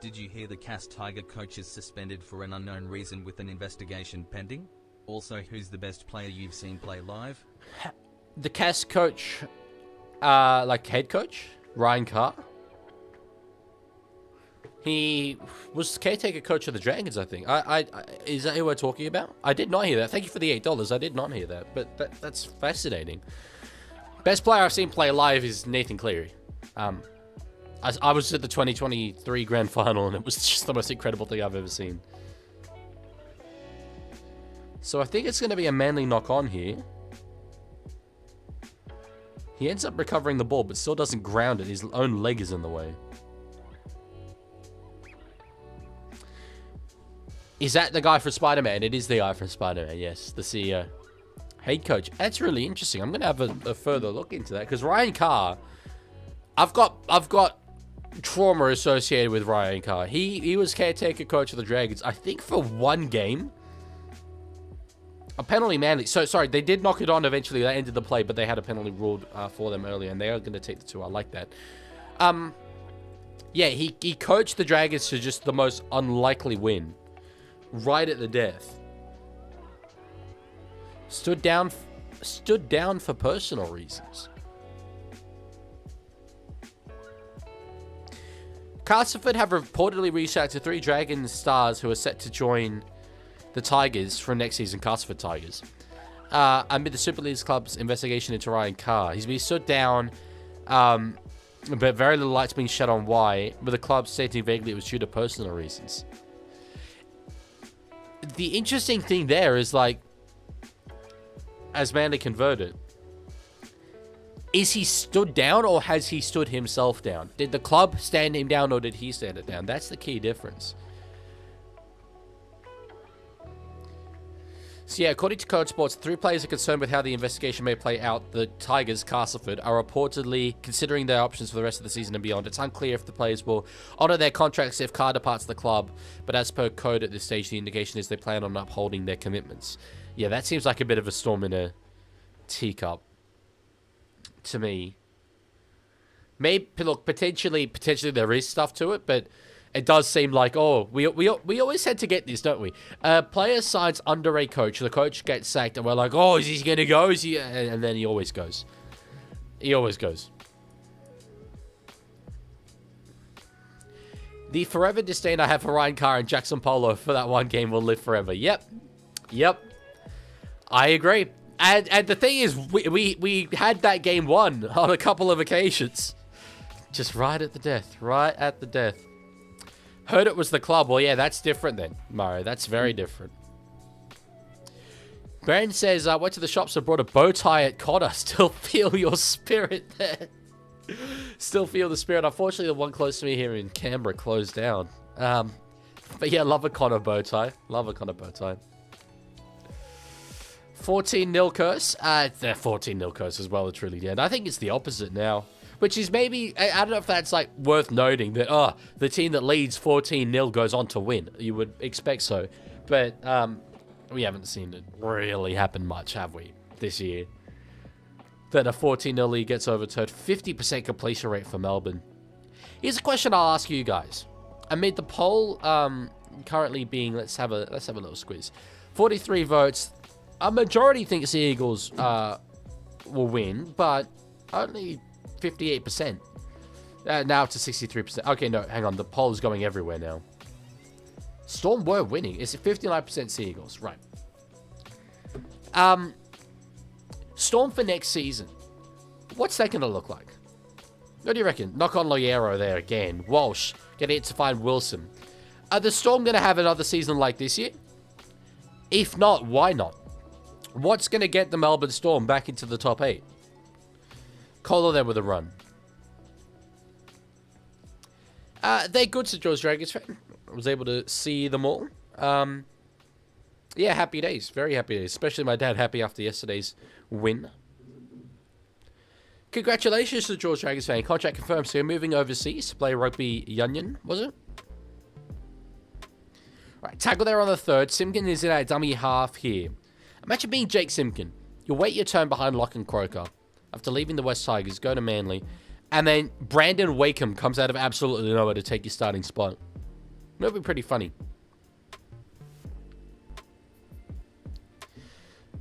Did you hear the Cass Tiger coach is suspended for an unknown reason with an investigation pending? Also, who's the best player you've seen play live? The Cass coach, like head coach, Ryan Carr. He was caretaker coach of the Dragons, I think. Is that who we're talking about? I did not hear that. Thank you for the $8. I did not hear that, but that's fascinating. Best player I've seen play live is Nathan Cleary. I was at the 2023 Grand Final, and it was just the most incredible thing I've ever seen. So I think it's going to be a Manly knock-on here. He ends up recovering the ball, but still doesn't ground it. His own leg is in the way. Is that the guy for Spider-Man? It is the guy from Spider-Man, yes. The CEO. Head coach. That's really interesting. I'm going to have a further look into that, because Ryan Carr... I've got trauma associated with Ryan Carr. He was caretaker coach of the Dragons, I think, for one game. A penalty Manly. So, sorry, they did knock it on eventually. They ended the play, but they had a penalty ruled for them earlier, and they are going to take the 2. I like that. Yeah, he coached the Dragons to just the most unlikely win. Right at the death. Stood down for personal reasons. Castleford have reportedly reached out to 3 Dragon stars who are set to join the Tigers for next season, Castleford Tigers. Amid the Super League club's investigation into Ryan Carr. He's been stood down, but very little light's been shed on why, with the club stating vaguely it was due to personal reasons. The interesting thing there is, like, as Manly converted, is he stood down or has he stood himself down? Did the club stand him down or did he stand it down? That's the key difference. So yeah, according to Code Sports, 3 players are concerned with how the investigation may play out. The Tigers, Castleford, are reportedly considering their options for the rest of the season and beyond. It's unclear if the players will honour their contracts if Carr departs the club, but as per Code at this stage, the indication is they plan on upholding their commitments. Yeah, that seems like a bit of a storm in a teacup to me. Maybe, look, potentially there is stuff to it, but it does seem like, oh, we always had to get this, don't we? Player signs under a coach, the coach gets sacked, and we're like, oh, is he going to go? Is he? And then he always goes. He always goes. The forever disdain I have for Ryan Carr and Jackson Polo for that one game will live forever. Yep. I agree. And the thing is, we had that game won on a couple of occasions. Just right at the death. Heard it was the club. Well, yeah, that's different then, Mario. That's very different. Brandon says, I went to the shops and brought a bow tie at Cotter. Still feel your spirit there. Still feel the spirit. Unfortunately, the one close to me here in Canberra closed down. But yeah, love a Connor bow tie. 14-0 curse. They're 14-0 curse as well, truly did. I think it's the opposite now. Which is maybe, I don't know if that's like worth noting that, the team that leads 14-0 goes on to win. You would expect so. But we haven't seen it really happen much, have we, this year? That a 14-0 lead gets overturned. 50% completion rate for Melbourne. Here's a question I'll ask you guys. Amid the poll currently being, let's have a little squeeze. 43 votes. A majority thinks the Eagles will win, but only 58%. Now to 63%. Okay, no, hang on. The poll is going everywhere now. Storm were winning. It's 59% Sea Eagles. Right. Storm for next season. What's that going to look like? What do you reckon? Knock on Loiero there again. Walsh. Getting it to find Wilson. Are the Storm going to have another season like this year? If not, why not? What's going to get the Melbourne Storm back into the top 8? Kohler there with a run. They're good, St. George Dragons fan. I was able to see them all. Yeah, happy days. Very happy days. Especially my dad happy after yesterday's win. Congratulations to George Dragons fan. Contract confirmed. So you're moving overseas to play rugby union, was it? Right, tackle there on the third. Simpkin is in a dummy half here. Imagine being Jake Simpkin. You'll wait your turn behind Lock and Croker. After leaving the West Tigers, go to Manly. And then Brandon Wakeham comes out of absolutely nowhere to take your starting spot. That'd be pretty funny.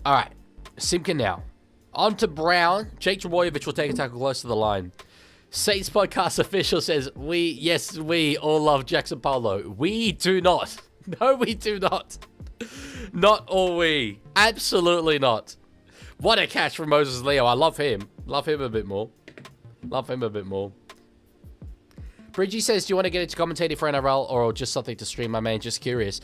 All right. Simpkin now. On to Brown. Jake Jawoyevich will take a tackle close to the line. Saints podcast official says, we all love Jackson Polo. We do not. No, we do not. Not all we. Absolutely not. What a catch from Moses Leo. I love him. Love him a bit more. Bridgie says, do you want to get into commentating for NRL or just something to stream, my man? Just curious.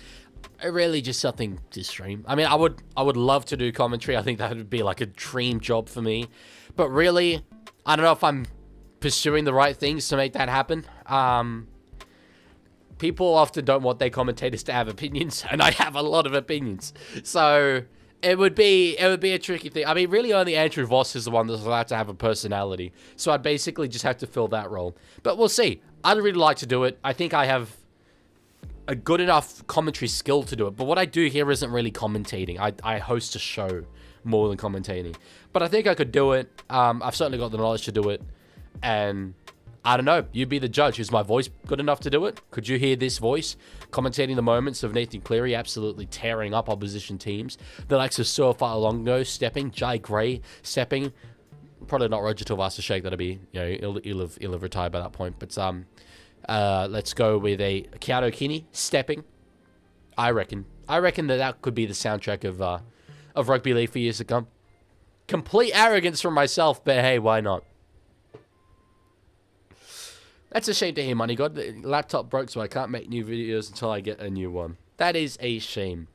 Really just something to stream. I mean, I would love to do commentary. I think that would be like a dream job for me. But really, I don't know if I'm pursuing the right things to make that happen. People often don't want their commentators to have opinions, and I have a lot of opinions. So it would be a tricky thing. I mean, really only Andrew Voss is the one that's allowed to have a personality. So I'd basically just have to fill that role. But we'll see. I'd really like to do it. I think I have a good enough commentary skill to do it. But what I do here isn't really commentating. I host a show more than commentating. But I think I could do it. I've certainly got the knowledge to do it. And I don't know. You be the judge. Is my voice good enough to do it? Could you hear this voice commentating the moments of Nathan Cleary absolutely tearing up opposition teams? The likes of Sir Falongo stepping, Jai Gray stepping. Probably not Roger Tuivasa-Sheck. That'd be, he'll have retired by that point. But let's go with a Keanu Kini stepping. I reckon that could be the soundtrack of rugby league for years to come. Complete arrogance from myself, but hey, why not? That's a shame to hear, Money God. The laptop broke, so I can't make new videos until I get a new one. That is a shame.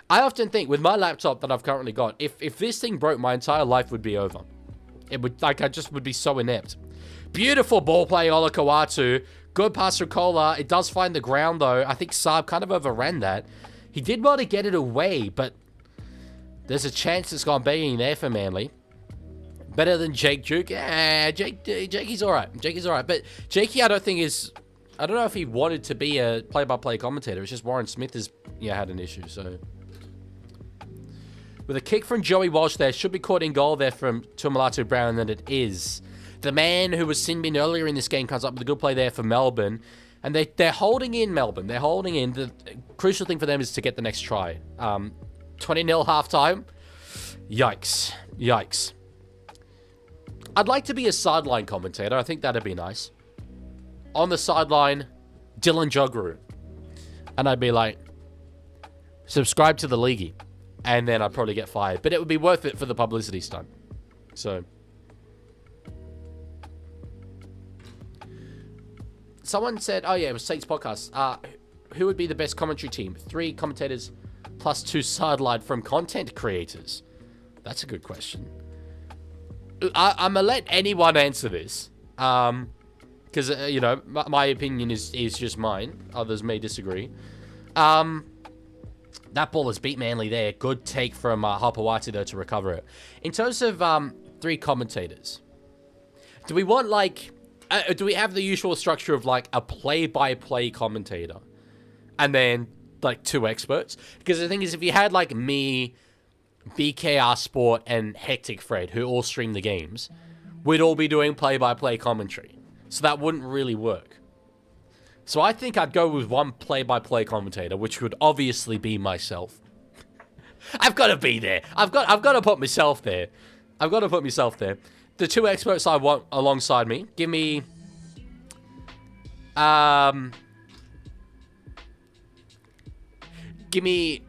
I often think, with my laptop that I've currently got, if this thing broke, my entire life would be over. It would, I just would be so inept. Beautiful ball play, Ola Kawatu. Good pass from Kola. It does find the ground, though. I think Saab kind of overran that. He did well to get it away, but there's a chance it's gone begging there for Manly. Better than Jake Duke? Yeah, Jakey's all right. But Jakey, I don't know if he wanted to be a play-by-play commentator. It's just Warren Smith has had an issue, so. With a kick from Joey Walsh there, should be caught in goal there from Tumalatu Brown, and it is. The man who was sin bin earlier in this game comes up with a good play there for Melbourne. And they're holding in Melbourne. They're holding in. The crucial thing for them is to get the next try. 20-0 halftime. Yikes. I'd like to be a sideline commentator. I think that'd be nice. On the sideline, Dylan Joggeru. And I'd be like, subscribe to the Leaguie. And then I'd probably get fired. But it would be worth it for the publicity stunt. So. Someone said, oh yeah, it was Saints podcast. Who would be the best commentary team? 3 commentators plus 2 sidelined from content creators. That's a good question. I'm going to let anyone answer this. Because, you know, my opinion is just mine. Others may disagree. That ball has beat Manly there. Good take from Hapawati, though, to recover it. In terms of 3 commentators, do we want, like... do we have the usual structure of, like, a play-by-play commentator? And then, like, 2 experts? Because the thing is, if you had, like, me, BKR Sport, and Hectic Fred, who all stream the games, we'd all be doing play-by-play commentary. So that wouldn't really work. So I think I'd go with 1 play-by-play commentator, which would obviously be myself. I've got to be there. I've got to put myself there. I've got to put myself there. The 2 experts I want alongside me, give me... Give me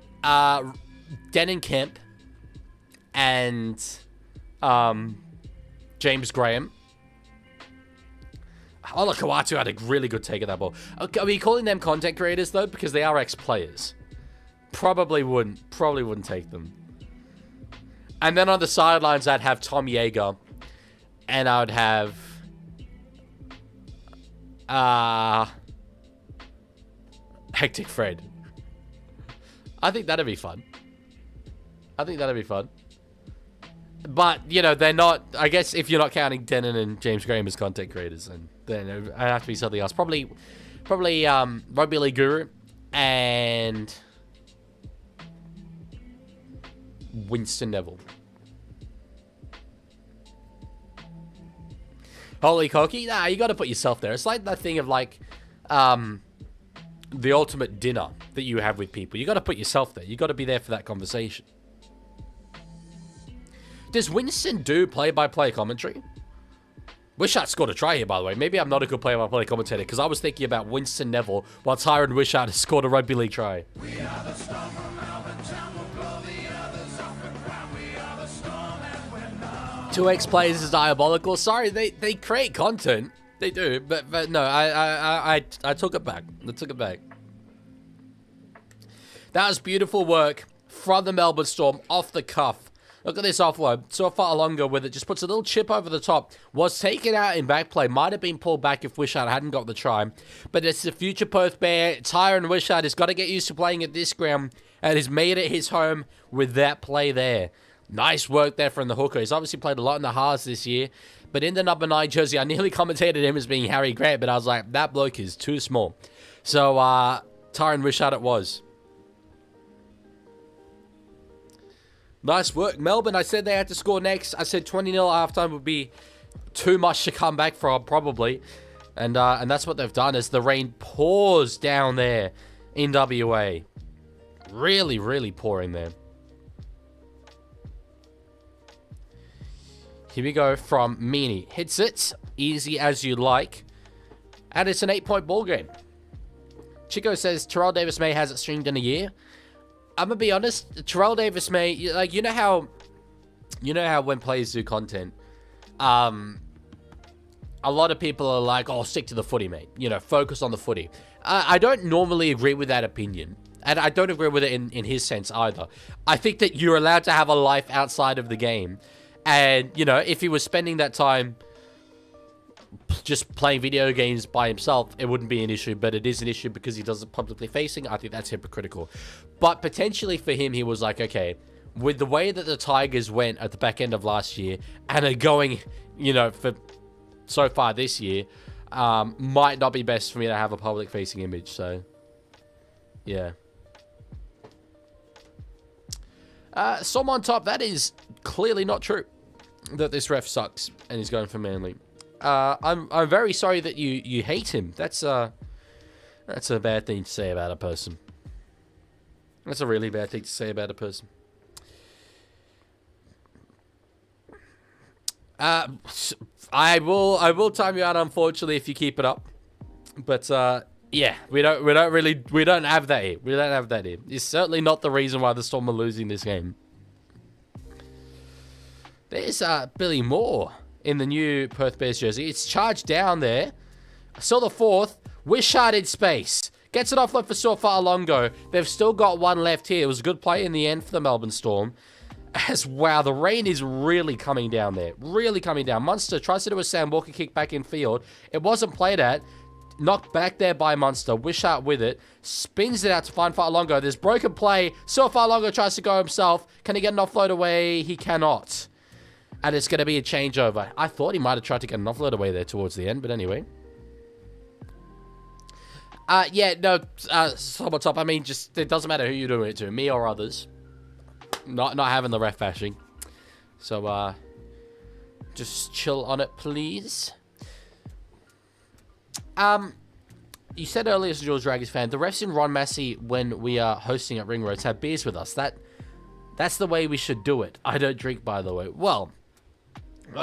Denon Kemp and James Graham. Ola Kawatu had a really good take of that ball. Are we calling them content creators, though? Because they are ex-players. Probably wouldn't take them. And then on the sidelines, I'd have Tom Yeager. And I would have... Hectic Fred. I think that'd be fun. But, you know, they're not... I guess if you're not counting Denon and James Graham as content creators, then it'd have to be something else. Probably Rugby League Guru and Winston Neville. Holy Cocky? Nah, you got to put yourself there. It's like that thing of, like, the ultimate dinner that you have with people. You got to put yourself there. You got to be there for that conversation. Does Winston do play-by-play commentary? Wishart scored a try here, by the way. Maybe I'm not a good play-by-play commentator, because I was thinking about Winston Neville while Tyron Wishart has scored a rugby league try. We are the Storm from Melbourne Town. We'll blow the others off the ground. We are the Storm and we're not. 2 ex-players is diabolical. Sorry, they create content. They do, but no, I took it back. I took it back. That was beautiful work from the Melbourne Storm off the cuff. Look at this offload. So far longer with it. Just puts a little chip over the top. Was taken out in back play. Might have been pulled back if Wishart hadn't got the try. But it's the future Perth Bear. Tyron Wishart has got to get used to playing at this ground. And has made it his home with that play there. Nice work there from the hooker. He's obviously played a lot in the halves this year. But in the number 9 jersey, I nearly commentated him as being Harry Grant. But I was like, that bloke is too small. So, Tyron Wishart it was. Nice work. Melbourne, I said they had to score next. I said 20-0 halftime would be too much to come back from, probably. And that's what they've done as the rain pours down there in WA. Really, really pouring there. Here we go from Meany. Hits it. Easy as you like. And it's an 8-point ball game. Chico says Terrell Davis-May hasn't streamed in a year. I'm gonna be honest, Terrell Davis-May, like, you know how when players do content, a lot of people are like, oh, stick to the footy, mate. You know, focus on the footy. I don't normally agree with that opinion. And I don't agree with it in his sense either. I think that you're allowed to have a life outside of the game. And, you know, if he was spending that time just playing video games by himself, it wouldn't be an issue, but it is an issue because he does it publicly facing. I think that's hypocritical. But potentially for him, he was like, okay, with the way that the Tigers went at the back end of last year and are going, you know, for so far this year, might not be best for me to have a public facing image. So, yeah. Storm on top, that is clearly not true that this ref sucks and he's going for Manly. I'm very sorry that you hate him. That's a bad thing to say about a person. That's a really bad thing to say about a person. I will time you out, unfortunately, if you keep it up. But Yeah, we don't have that here. We don't have that here. It's certainly not the reason why the Storm are losing this game. There's Billy Moore in the new Perth Bears jersey. It's charged down there. I saw the fourth. Wishart in space. Gets it offload for Watchalong. They've still got one left here. It was a good play in the end for the Melbourne Storm. Wow, the rain is really coming down there. Really coming down. Munster tries to do a Sam Walker kick back in field. It wasn't played at. Knocked back there by Munster. Wishart with it. Spins it out to find Watchalong. There's broken play. Watchalong tries to go himself. Can he get an offload away? He cannot. And it's going to be a changeover. I thought he might have tried to get an offload away there towards the end, but anyway. Yeah, no, someone top. I mean, just, it doesn't matter who you're doing it to, me or others. Not having the ref bashing. So, just chill on it, please. You said earlier as a George Dragons fan, the refs in Ron Massey, when we are hosting at Ring Roads, have beers with us. That's the way we should do it. I don't drink, by the way. Well,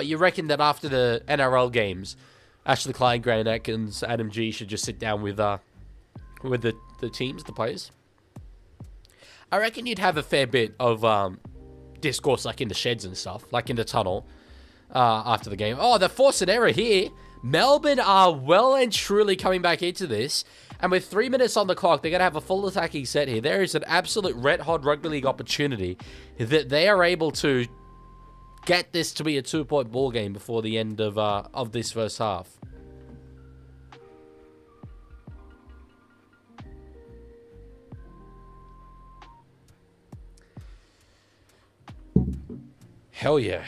you reckon that after the NRL games, Ashley Klein, Grant Atkins, Adam G should just sit down with the teams, the players? I reckon you'd have a fair bit of discourse, like in the sheds and stuff, like in the tunnel after the game. Oh, they're forcing error here. Melbourne are well and truly coming back into this. And with 3 minutes on the clock, they're going to have a full attacking set here. There is an absolute red-hot rugby league opportunity that they are able to get this to be a 2-point ball game before the end of this first half. Hell yeah.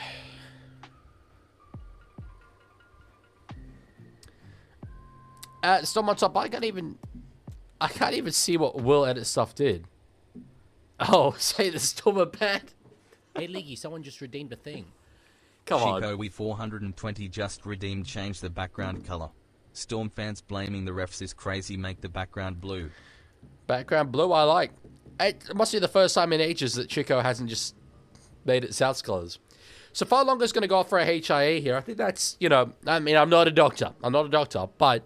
Storm on top. I can't even see what Will Edit stuff did. Oh, say the Storm are bad. Hey, Leaguie, someone just redeemed a thing. Come on. Chico, we 420 just redeemed, change the background color. Storm fans blaming the refs is crazy, make the background blue. Background blue, I like. It must be the first time in ages that Chico hasn't just made it South's colors. So Watchalong's going to go for a HIA here. I think that's, I mean, I'm not a doctor, but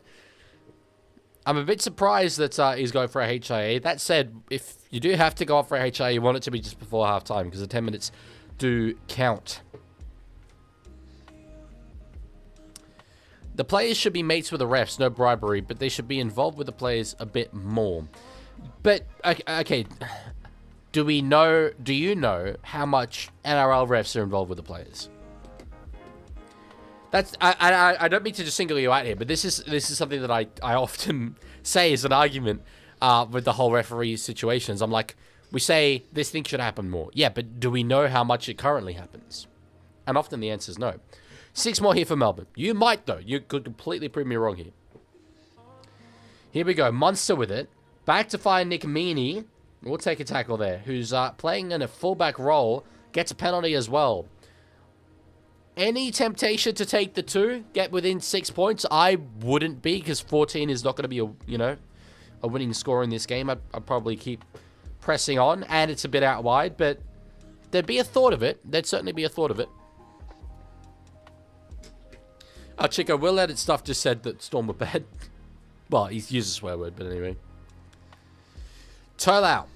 I'm a bit surprised that he's going for a HIA. That said, if you do have to go off for a HIA, you want it to be just before halftime because the 10 minutes do count. The players should be mates with the refs, no bribery, but they should be involved with the players a bit more. But, okay, do you know how much NRL refs are involved with the players? I don't mean to just single you out here, but this is something that I often say as an argument with the whole referee situations. I'm like, we say this thing should happen more. Yeah, but do we know how much it currently happens? And often the answer is no. 6 more here for Melbourne. You might, though. You could completely prove me wrong here. Here we go. Munster with it. Back to find Nick Meaney. We'll take a tackle there. Who's playing in a fullback role. Gets a penalty as well. Any temptation to take the 2? Get within 6 points? I wouldn't be, because 14 is not going to be a winning score in this game. I'd probably keep pressing on. And it's a bit out wide, but there'd be a thought of it. There'd certainly be a thought of it. Oh, Chico, Will Edit stuff just said that Storm were bad. Well, he's used a swear word, but anyway. Tolau.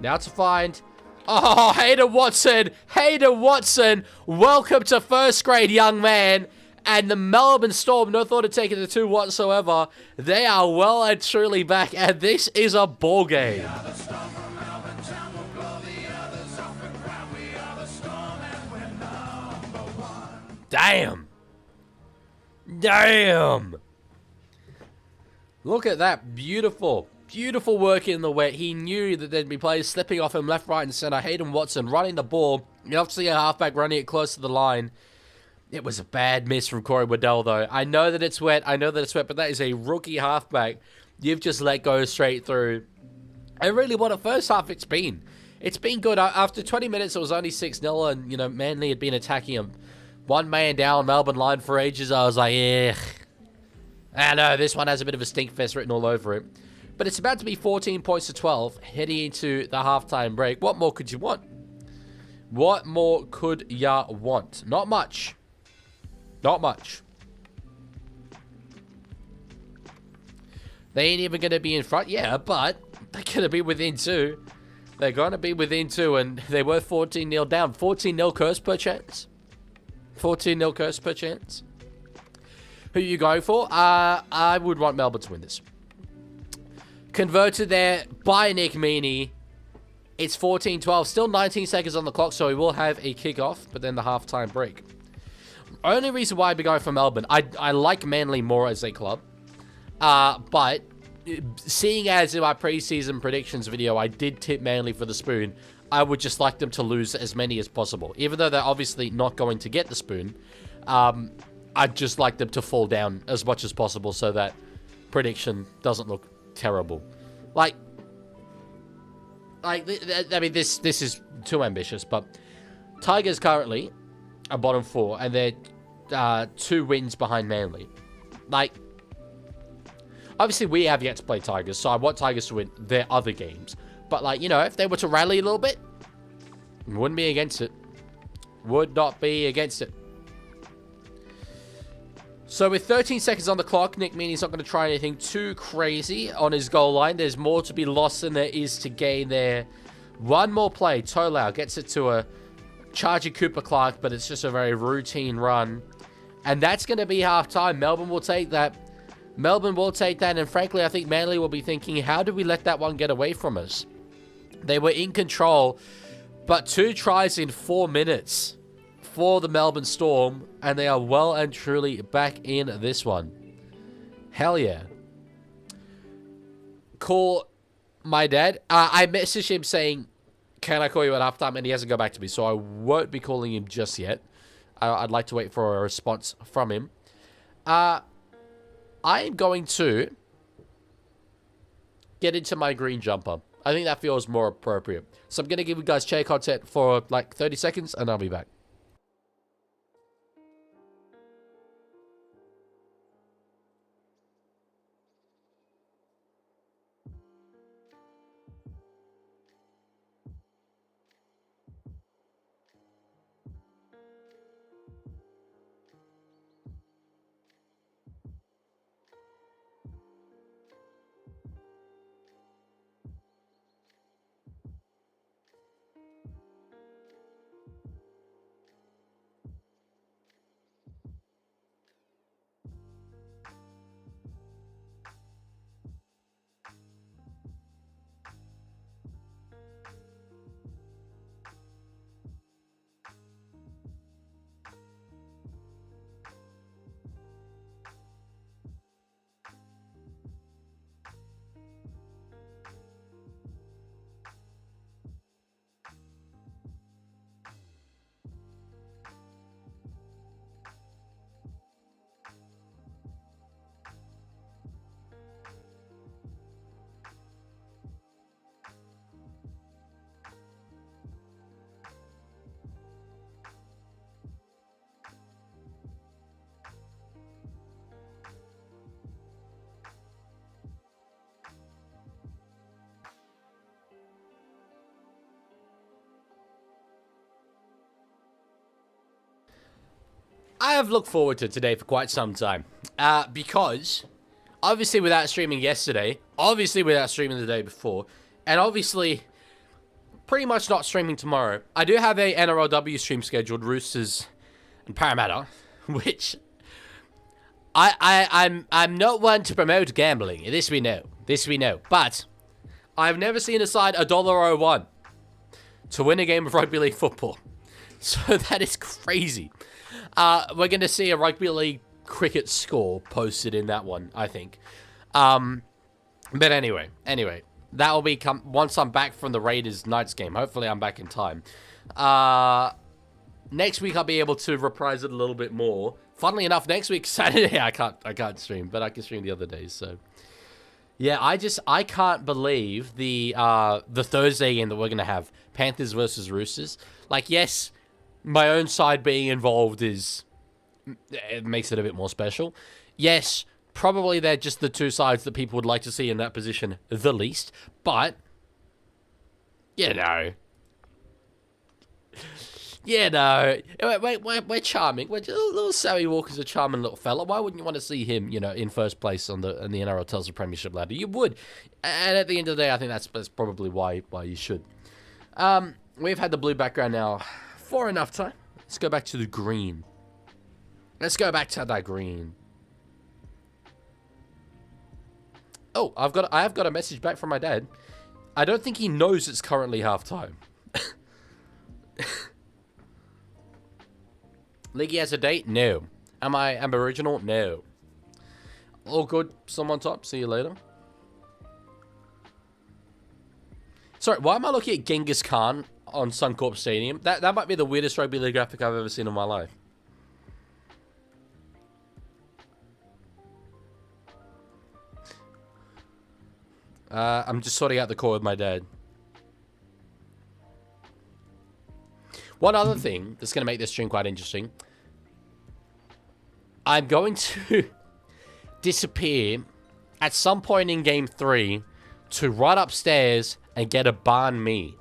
Now to find... Oh, Hayden Watson. Hayden Watson. Welcome to first grade, young man. And the Melbourne Storm, no thought of taking the 2 whatsoever. They are well and truly back, and this is a ball game. Damn. Damn. Look at that. Beautiful. Beautiful work in the wet. He knew that there'd be players slipping off him left, right, and center. Hayden Watson running the ball. You obviously a halfback running it close to the line. It was a bad miss from Corey Waddell, though. I know that it's wet. But that is a rookie halfback. You've just let go straight through. And really, what a first half it's been. It's been good. After 20 minutes, it was only 6-0, and, Manly had been attacking him. 1 man down, Melbourne line for ages. I was like, yeah. I know, this one has a bit of a stink fest written all over it. But it's about to be 14 points to 12, heading into the halftime break. What more could you want? What more could ya want? Not much. Not much. They ain't even going to be in front. Yeah, but they're going to be within 2. They're going to be within 2, and they were 14-0 down. 14-0 curse per chance. 14-0 curse per chance. Who are you going for? I would want Melbourne to win this. Converted there by Nick Meaney. It's 14-12. Still 19 seconds on the clock, so we will have a kickoff, but then the halftime break. Only reason why I'd be going for Melbourne, I like Manly more as a club. But seeing as in my preseason predictions video, I did tip Manly for the spoon. I would just like them to lose as many as possible. Even though they're obviously not going to get the spoon, I'd just like them to fall down as much as possible so that prediction doesn't look terrible. I mean, this is too ambitious, but Tigers currently are bottom 4, and they're 2 wins behind Manly. Obviously, we have yet to play Tigers, so I want Tigers to win their other games. But, if they were to rally a little bit, wouldn't be against it. Would not be against it. So, with 13 seconds on the clock, Nick Meaney's not going to try anything too crazy on his goal line. There's more to be lost than there is to gain there. One more play. Tolau gets it to a charging Cooper Clark, but it's just a very routine run. And that's going to be half-time. Melbourne will take that. And frankly, I think Manly will be thinking, how did we let that one get away from us? They were in control, but 2 tries in 4 minutes for the Melbourne Storm, and they are well and truly back in this one. Hell yeah. Call my dad. I messaged him saying, can I call you at halftime? And he hasn't got back to me, so I won't be calling him just yet. I'd like to wait for a response from him. I am going to get into my green jumper. I think that feels more appropriate. So I'm going to give you guys chair content for 30 seconds, and I'll be back. I have looked forward to today for quite some time. Because, obviously without streaming yesterday, obviously without streaming the day before, and obviously pretty much not streaming tomorrow, I do have a NRLW stream scheduled, Roosters and Parramatta, which I'm not one to promote gambling. This we know. But I've never seen a side $1.01 to win a game of rugby league football. So that is crazy. We're going to see a rugby league cricket score posted in that one, I think. But anyway, that will be once I'm back from the Raiders Knights game. Hopefully I'm back in time. Next week I'll be able to reprise it a little bit more. Funnily enough, next week Saturday I can't stream, but I can stream the other days. So yeah, I can't believe the Thursday game that we're gonna have, Panthers versus Roosters. Yes, my own side being involved it makes it a bit more special. Yes, probably they're just the two sides that people would like to see in that position the least, but Yeah, no, we're charming. Little Sammy Walker's a charming little fella. Why wouldn't you want to see him, in first place on the NRL Telstra Premiership ladder? You would, and at the end of the day, I think that's probably why you should. We've had the blue background now for enough time. Let's go back to the green. Let's go back to that green. Oh, I have got a message back from my dad. I don't think he knows it's currently halftime. Leaguie has a date? No. Am I Aboriginal? No. All good. Someone top. See you later. Sorry, why am I looking at Genghis Khan on Suncorp Stadium? That might be the weirdest rugby league graphic I've ever seen in my life. I'm just sorting out the call with my dad. One other thing that's going to make this stream quite interesting. I'm going to disappear at some point in Game 3 to run upstairs and get a banh mi.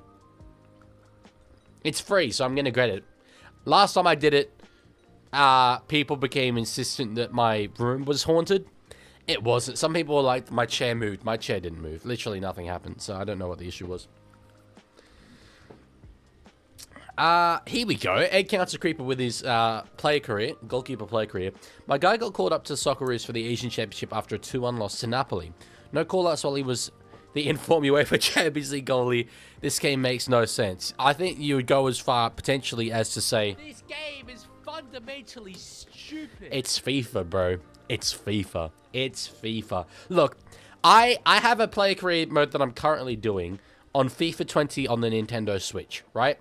It's free, so I'm going to get it. Last time I did it, people became insistent that my room was haunted. It wasn't. Some people were like, my chair moved. My chair didn't move. Literally nothing happened, so I don't know what the issue was. Here we go. Ed counts a creeper with his goalkeeper player career. My guy got called up to Socceroos for the Asian Championship after a 2-1 loss to Napoli. No call-outs while he was the informed UEFA Champions League goalie. This game makes no sense. I think you would go as far, potentially, as to say, this game is fundamentally stupid. It's FIFA, bro. It's FIFA. It's FIFA. Look, I have a player career mode that I'm currently doing on FIFA 20 on the Nintendo Switch, right?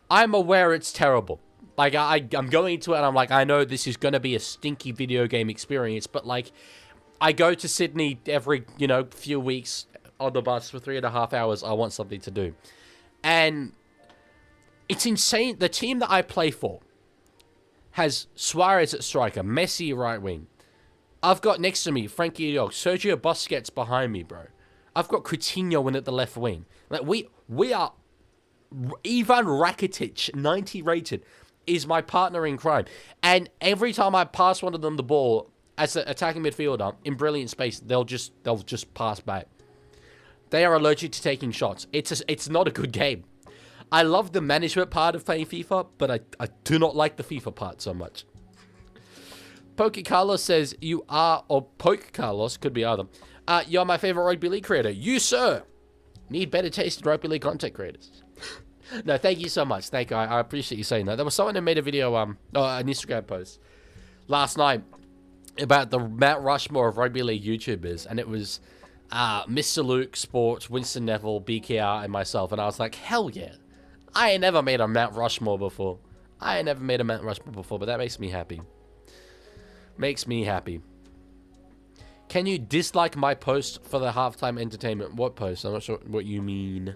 I'm aware it's terrible. Like, I'm going into it and I'm like, I know this is going to be a stinky video game experience, but, like, I go to Sydney every, few weeks on the bus for 3.5 hours. I want something to do. And it's insane. The team that I play for has Suarez at striker, Messi right wing. I've got next to me Frankie de Jong, Sergio Busquets behind me, bro. I've got Coutinho in at the left wing. Like, we are... Ivan Rakitic, 90 rated, is my partner in crime. And every time I pass one of them the ball as an attacking midfielder in brilliant space, they'll just pass back. They are allergic to taking shots. It's not a good game. I love the management part of playing FIFA, but I do not like the FIFA part so much. Poke Carlos says, you are, or Poke Carlos, could be either. You're my favorite rugby league creator. You, sir, need better taste in rugby league content creators. No, thank you so much. Thank you. I appreciate you saying that. There was someone who made a video, an Instagram post last night about the Mount Rushmore of rugby league YouTubers, and it was Mr. Luke, Sports, Winston Neville, BKR, and myself, and I was like, hell yeah. I ain't never made a Mount Rushmore before. But that makes me happy. Makes me happy. Can you dislike my post for the halftime entertainment? What post? I'm not sure what you mean.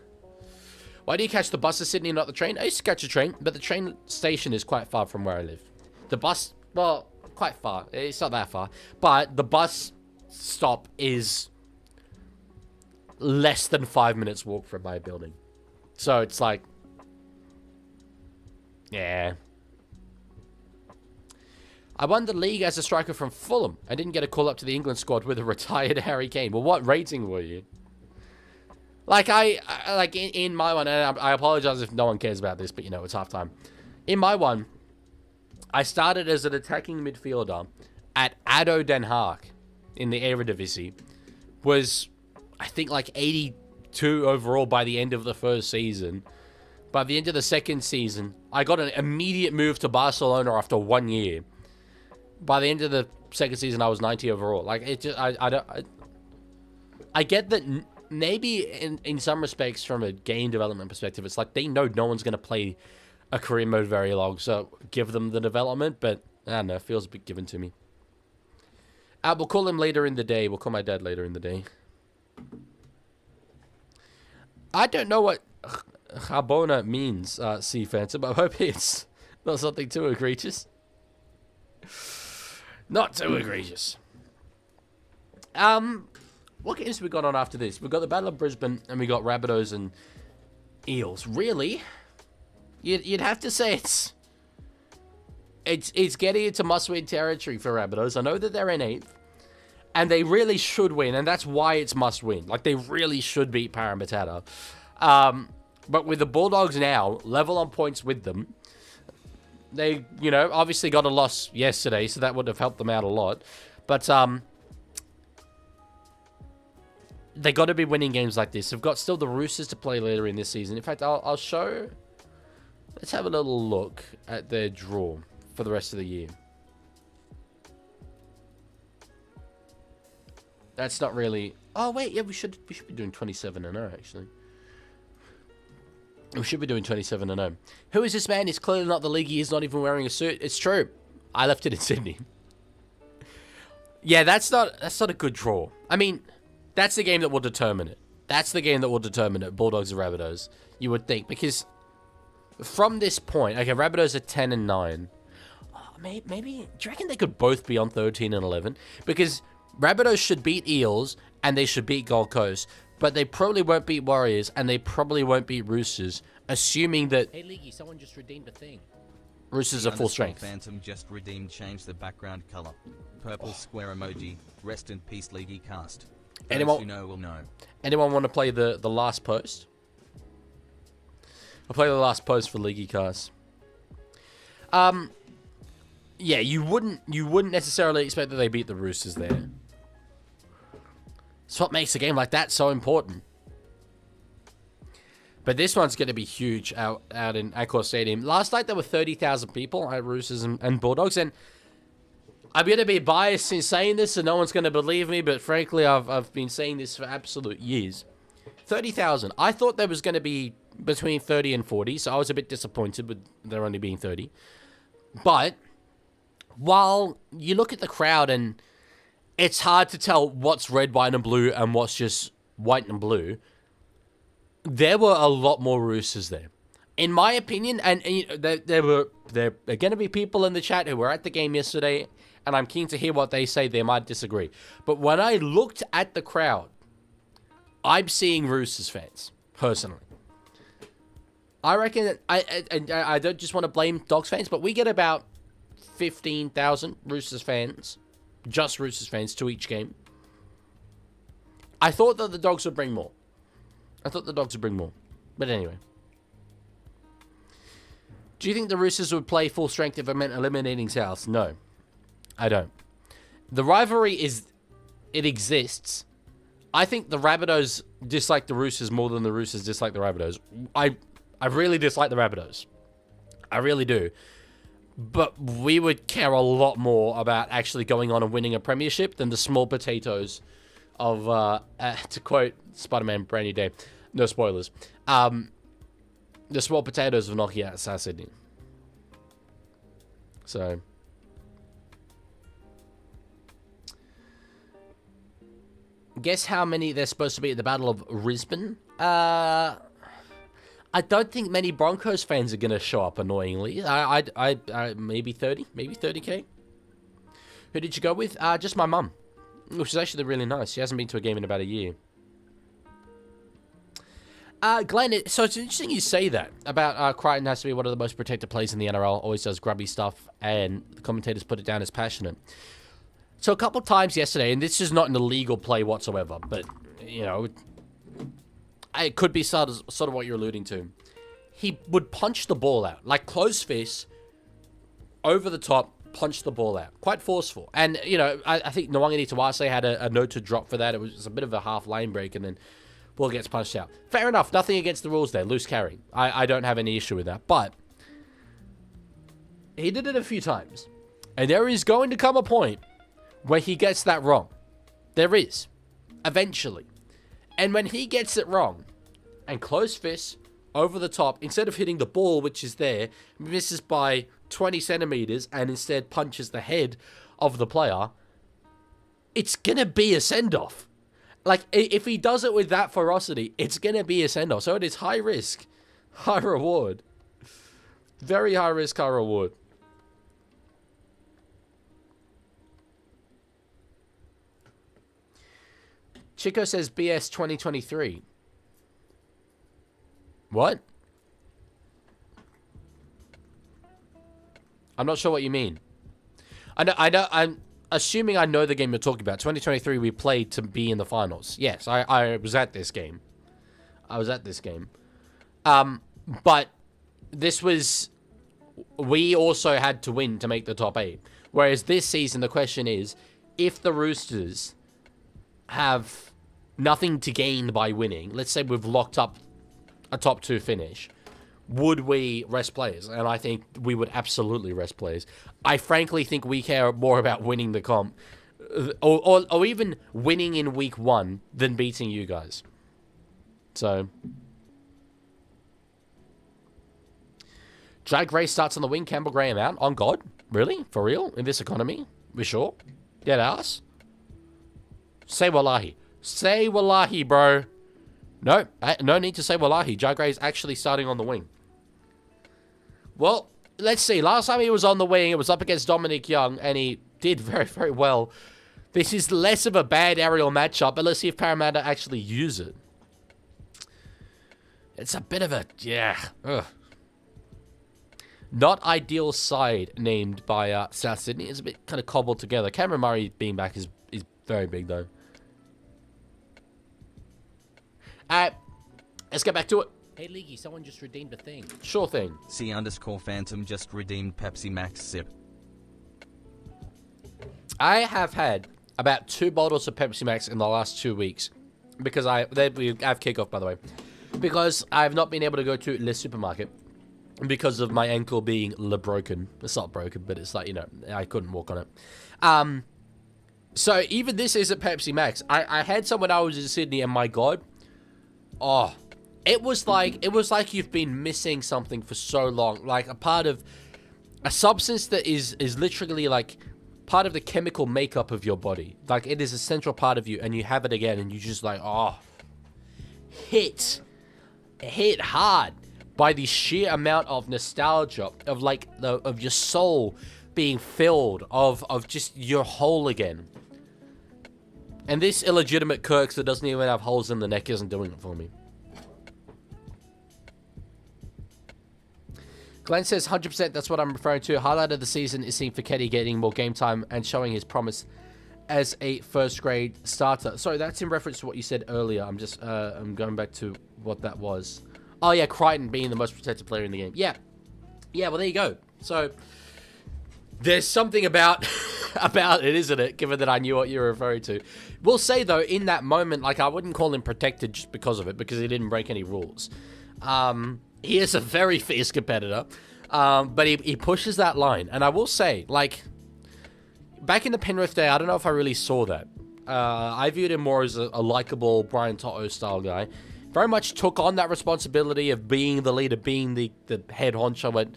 Why do you catch the bus to Sydney and not the train? I used to catch a train, but the train station is quite far from where I live. The bus, well, quite far. It's not that far. But the bus stop is less than 5 minutes walk from my building. So it's like, yeah. I won the league as a striker from Fulham. I didn't get a call up to the England squad with a retired Harry Kane. Well, what rating were you? Like, in my one, and I apologize if no one cares about this, but, it's halftime. In my one, I started as an attacking midfielder at ADO Den Haag in the Eredivisie. Was, I think, like 82 overall by the end of the first season. By the end of the second season, I got an immediate move to Barcelona after 1 year. By the end of the second season, I was 90 overall. Like, it just, I get that maybe in some respects, from a game development perspective, it's like they know no one's going to play a career mode very long, so give them the development, but I don't know, it feels a bit given to me. We'll call him later in the day. We'll call my dad later in the day. I don't know what Rabona means, Sea Phantom. I'm hoping it's not something too egregious. Not too egregious. What games have we got on after this? We've got the Battle of Brisbane, and we got Rabbitohs and Eels. Really? You'd have to say it's getting into must-win territory for Rabbitohs. I know that they're in 8th, and they really should win, and that's why it's must-win. Like, they really should beat Parramatta. But with the Bulldogs now, level on points with them, they, obviously got a loss yesterday, so that would have helped them out a lot. But they got to be winning games like this. They've got still the Roosters to play later in this season. In fact, I'll show... Let's have a little look at their draw for the rest of the year. That's not really... Oh, wait, yeah, we should be doing 27-0, actually. We should be doing 27-0. Who is this man? He's clearly not the Leaguie. He's not even wearing a suit. It's true. I left it in Sydney. Yeah, that's not a good draw. I mean, that's the game that will determine it. That's the game that will determine it, Bulldogs and Rabbitohs, you would think. Because from this point... Okay, Rabbitohs are 10 and 9. Oh, maybe... Do you reckon they could both be on 13 and 11? Because Rabbitohs should beat Eels, and they should beat Gold Coast. But they probably won't beat Warriors, and they probably won't beat Roosters, assuming that... Hey, Leaguie, someone just redeemed a thing. Roosters are full strength. Phantom just redeemed, changed the background color. Purple square emoji. Rest in peace, Leaguie cast. Those who know will know. Anyone want to play the last post? I'll play the last post for Leaguie cast. Yeah, you wouldn't necessarily expect that they beat the Roosters there. It's what makes a game like that so important. But this one's going to be huge out in Accor Stadium. Last night there were 30,000 people at Roosters and Bulldogs, and I'm going to be biased in saying this, and no one's going to believe me, but frankly, I've been saying this for absolute years. 30,000. I thought there was going to be between 30 and 40, so I was a bit disappointed with there only being 30. But while you look at the crowd, and it's hard to tell what's red, white, and blue and what's just white and blue, there were a lot more Roosters there. In my opinion, and there are going to be people in the chat who were at the game yesterday, and I'm keen to hear what they say. They might disagree. But when I looked at the crowd, I'm seeing Roosters fans, personally. I reckon that I don't just want to blame Dogs fans, but we get about 15,000 Roosters fans, just Roosters fans, to each game. I thought that the Dogs would bring more. But anyway. Do you think the Roosters would play full strength if it meant eliminating South? No. I don't. The rivalry it exists. I think the Rabbitohs dislike the Roosters more than the Roosters dislike the Rabbitohs. I really dislike the Rabbitohs. I really do. But we would care a lot more about actually going on and winning a premiership than the small potatoes of, to quote Spider-Man Brand New Day, no spoilers, the small potatoes of knocking out South Sydney. So, guess how many there's supposed to be at the Battle of Risbon? I don't think many Broncos fans are going to show up, annoyingly. I maybe 30, maybe 30k. Who did you go with? Just my mum, which is actually really nice. She hasn't been to a game in about a year. Glenn, so it's interesting you say that about Crichton has to be one of the most protected players in the NRL, always does grubby stuff, and the commentators put it down as passionate. So a couple times yesterday, and this is not an illegal play whatsoever, but, it could be sort of what you're alluding to. He would punch the ball out, like closed fist, over the top, punch the ball out. Quite forceful. And, I think Nwangani Tawase had a note to drop for that. It was a bit of a half lane break, and then ball gets punched out. Fair enough. Nothing against the rules there. Loose carry. I don't have any issue with that. But he did it a few times. And there is going to come a point where he gets that wrong. There is. Eventually. And when he gets it wrong, and close fists over the top, instead of hitting the ball, which is there, misses by 20 centimeters and instead punches the head of the player, it's going to be a send-off. Like, if he does it with that ferocity, it's going to be a send-off. So it is high risk, high reward. Very high risk, high reward. Chico says BS 2023. What? I'm not sure what you mean. I'm assuming I know the game you're talking about. 2023, we played to be in the finals. Yes, I was at this game. But this was... We also had to win to make the top 8. Whereas this season, the question is, if the Roosters have nothing to gain by winning, let's say we've locked up a top 2 finish, would we rest players? And I think we would absolutely rest players. I frankly think we care more about winning the comp, or even winning in week 1 than beating you guys. So... Drag race starts on the wing. Campbell Graham out. On God? Really? For real? In this economy? We sure? Dead ass? Say wallahi. Say wallahi, bro. No. No need to say wallahi. Drag race actually starting on the wing. Well, let's see. Last time he was on the wing, it was up against Dominic Young, and he did very, very well. This is less of a bad aerial matchup, but let's see if Parramatta actually use it. It's a bit of a... Yeah. Ugh. Not ideal side named by South Sydney. It's a bit kind of cobbled together. Cameron Murray being back is very big, though. Let's get back to it. Hey, Leaguie, someone just redeemed a thing. Sure thing. C_Phantom just redeemed Pepsi Max Sip. I have had about 2 bottles of Pepsi Max in the last 2 weeks. Because we have kickoff, by the way. Because I've not been able to go to Le Supermarket. Because of my ankle being broken. It's not broken, but it's like, you know, I couldn't walk on it. So even this isn't Pepsi Max. I had some when I was in Sydney, and my God. Oh, it was like you've been missing something for so long. Like a substance that is literally like part of the chemical makeup of your body. Like it is a central part of you, and you have it again, and you just like, oh, hit hard by the sheer amount of nostalgia of like of your soul being filled of just your whole again. And this illegitimate Kirks that doesn't even have holes in the neck isn't doing it for me. Glenn says 100%, that's what I'm referring to. Highlight of the season is seeing Fiketti getting more game time and showing his promise as a first grade starter. Sorry, that's in reference to what you said earlier. I'm going back to what that was. Oh, yeah, Crichton being the most protected player in the game. Yeah. Yeah, well, there you go. So, there's something about it, isn't it? Given that I knew what you were referring to. We'll say, though, in that moment, like, I wouldn't call him protected just because of it, because he didn't break any rules. He is a very fierce competitor, but he pushes that line. And I will say, like, back in the Penrith day, I don't know if I really saw that. I viewed him more as a likable Brian Toto style guy. Very much took on that responsibility of being the leader, being the head honcho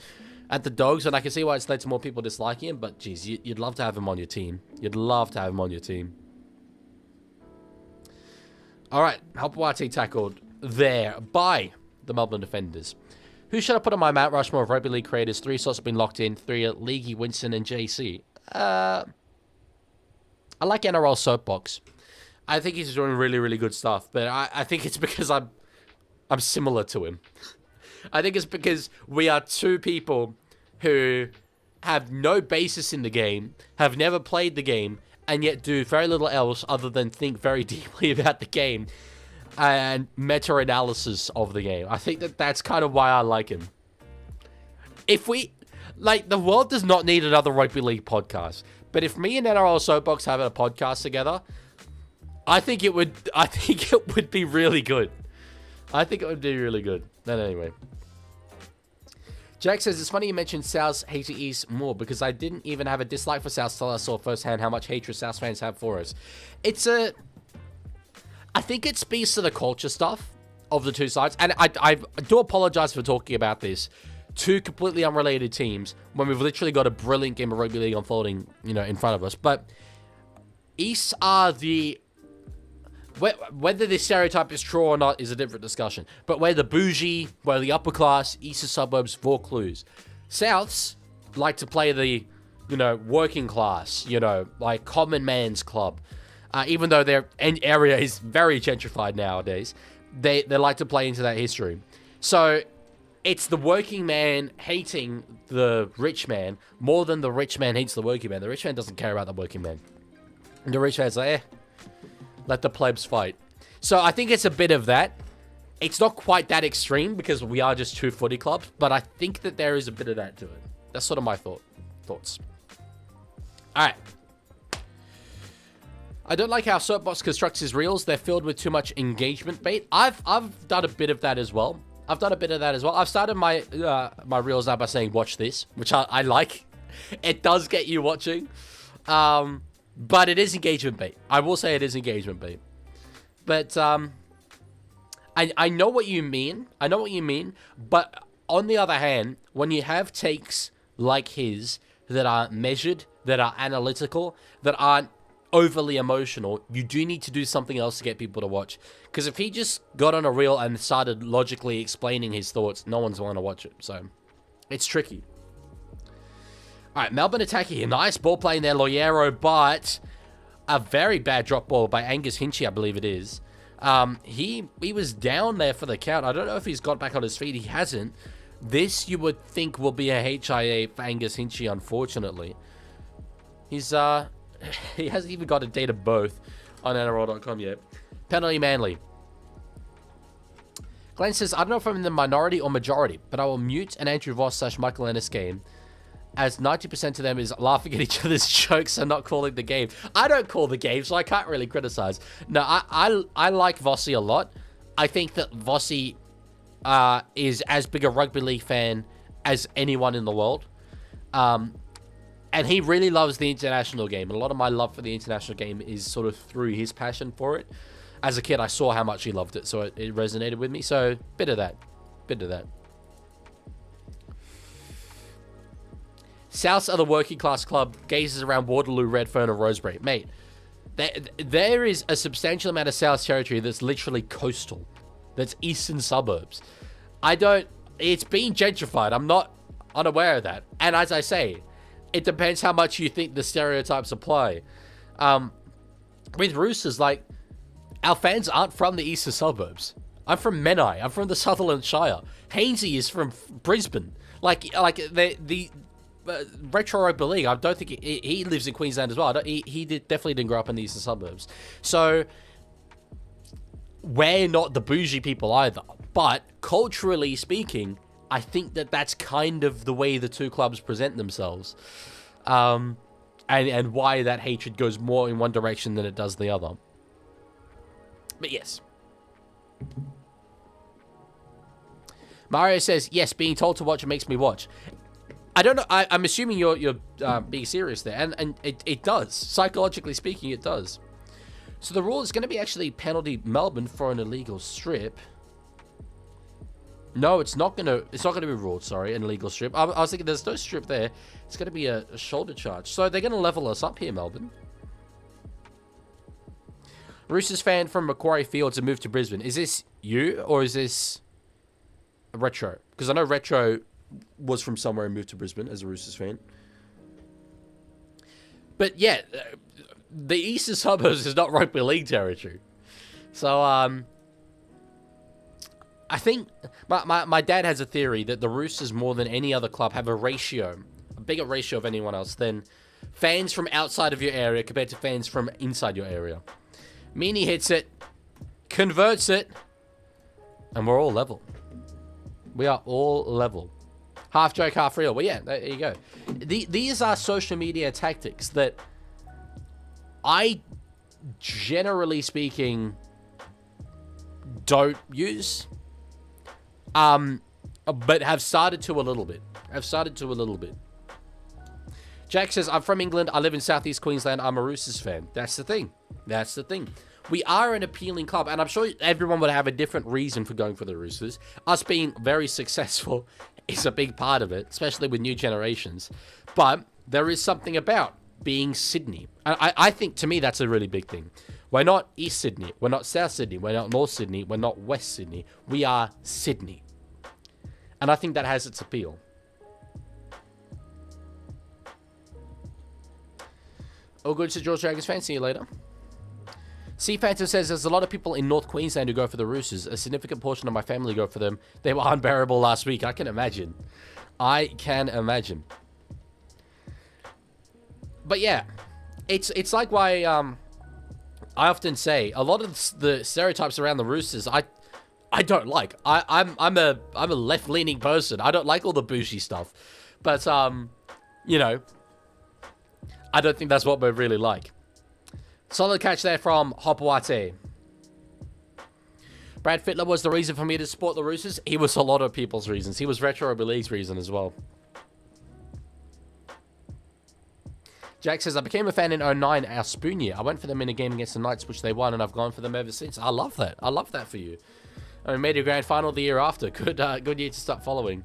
at the Dogs, and I can see why it's led to more people disliking him, but geez, you'd love to have him on your team. You'd love to have him on your team. Alright, Hopewati tackled there by the Melbourne Defenders. Who should I put on my Mount Rushmore of Rugby League creators? 3 slots have been locked in. 3 are Leaguie, Winston, and JC. I like NRL Soapbox. I think he's doing really, really good stuff, but I think it's because I'm similar to him. I think it's because we are 2 people who have no basis in the game, have never played the game, and yet do very little else other than think very deeply about the game and meta-analysis of the game. I think that's kind of why I like him. If we... Like, the world does not need another Rugby League podcast, but if me and NRL Soapbox have a podcast together... I think it would be really good. I think it would be really good. But anyway. Jack says, it's funny you mentioned South's hate to East more because I didn't even have a dislike for South till I saw firsthand how much hatred South fans have for us. I think it speaks to the culture stuff of the 2 sides. And I do apologize for talking about this. 2 completely unrelated teams when we've literally got a brilliant game of Rugby League unfolding, you know, in front of us. But East are the... Whether this stereotype is true or not is a different discussion. But we're the bougie, we're the upper class, eastern suburbs, Vaucluse. Souths like to play the, you know, working class, you know, like common man's club. Even though their area is very gentrified nowadays, they like to play into that history. So it's the working man hating the rich man more than the rich man hates the working man. The rich man doesn't care about the working man. And the rich man's like, let the plebs fight. So I think it's a bit of that. It's not quite that extreme because we are just two footy clubs, but I think that there is a bit of that to it. That's sort of my thoughts. All right. I don't like how Soapbox constructs his reels. They're filled with too much engagement bait. I've done a bit of that as well. I've started my my reels now by saying, watch this, which I like. It does get you watching. But it is engagement bait. I will say it is engagement bait. But I know what you mean. But on the other hand, when you have takes like his that are measured, that are analytical, that aren't overly emotional, you do need to do something else to get people to watch. Because if he just got on a reel and started logically explaining his thoughts, no one's going to watch it. So it's tricky. All right, Melbourne attacking. A nice ball playing there, Loyero, but a very bad drop ball by Angus Hinchy, I believe it is. He was down there for the count. I don't know if he's got back on his feet. He hasn't. This, you would think, will be a HIA for Angus Hinchy, unfortunately. He's, he hasn't even got a date of both on NRL.com yet. Penalty Manly. Glenn says, I don't know if I'm in the minority or majority, but I will mute an Andrew Voss / Michael Ennis game, as 90% of them is laughing at each other's jokes and not calling the game. I don't call the game, so I can't really criticize. No, I like Vossi a lot. I think that Vossi is as big a rugby league fan as anyone in the world. And he really loves the international game. And a lot of my love for the international game is sort of through his passion for it. As a kid, I saw how much he loved it, so it resonated with me. So, bit of that. Souths are the working class club, gazes around Waterloo, Redfern, or Rosebery. Mate, there is a substantial amount of South territory that's literally coastal. That's eastern suburbs. It's being gentrified. I'm not unaware of that. And as I say, it depends how much you think the stereotypes apply. With Roosters, like, our fans aren't from the eastern suburbs. I'm from Menai. I'm from the Sutherland Shire. Hainsey is from Brisbane. Like the Retro Rugby League, I don't think he lives in Queensland as well. He definitely didn't grow up in the eastern suburbs. So we're not the bougie people either. But culturally speaking, I think that that's kind of the way the two clubs present themselves. And why that hatred goes more in one direction than it does the other. But yes. Mario says, yes, being told to watch it makes me watch. I don't know. I'm assuming you're being serious there. And it does. Psychologically speaking, it does. So the rule is going to be actually penalty Melbourne for an illegal strip. No, it's not going to be ruled, sorry, an illegal strip. I was thinking there's no strip there. It's going to be a shoulder charge. So they're going to level us up here, Melbourne. Roosters fan from Macquarie Field to move to Brisbane. Is this you or is this Retro? Because I know Retro was from somewhere and moved to Brisbane as a Roosters fan. But yeah, the eastern suburbs is not rugby league territory. So, I think my dad has a theory that the Roosters, more than any other club, have a bigger ratio of anyone else than fans from outside of your area compared to fans from inside your area. Meanie hits it, converts it, and we're all level. We are all level. Half joke, half real. Well, yeah, there you go. These are social media tactics that I, generally speaking, don't use. But have started to a little bit. Jack says, I'm from England. I live in Southeast Queensland. I'm a Roosters fan. That's the thing. We are an appealing club, and I'm sure everyone would have a different reason for going for the Roosters. Us being very successful is a big part of it, especially with new generations. But there is something about being Sydney. I think, to me, that's a really big thing. We're not East Sydney. We're not South Sydney. We're not North Sydney. We're not West Sydney. We are Sydney. And I think that has its appeal. All good to George Dragons fan. See you later. Sea Phantom says, there's a lot of people in North Queensland who go for the Roosters. A significant portion of my family go for them. They were unbearable last week. I can imagine. I can imagine. But yeah, it's like why I often say a lot of the stereotypes around the Roosters I don't like. I'm a left-leaning person. I don't like all the bougie stuff. But you know, I don't think that's what we're really like. Solid catch there from Hopawate. Brad Fittler was the reason for me to support the Roosters. He was a lot of people's reasons. He was Retro Rugby League's reason as well. Jack says, I became a fan in 09, our spoon year. I went for them in a game against the Knights, which they won, and I've gone for them ever since. I love that. I love that for you. I made a grand final the year after. Good year to start following.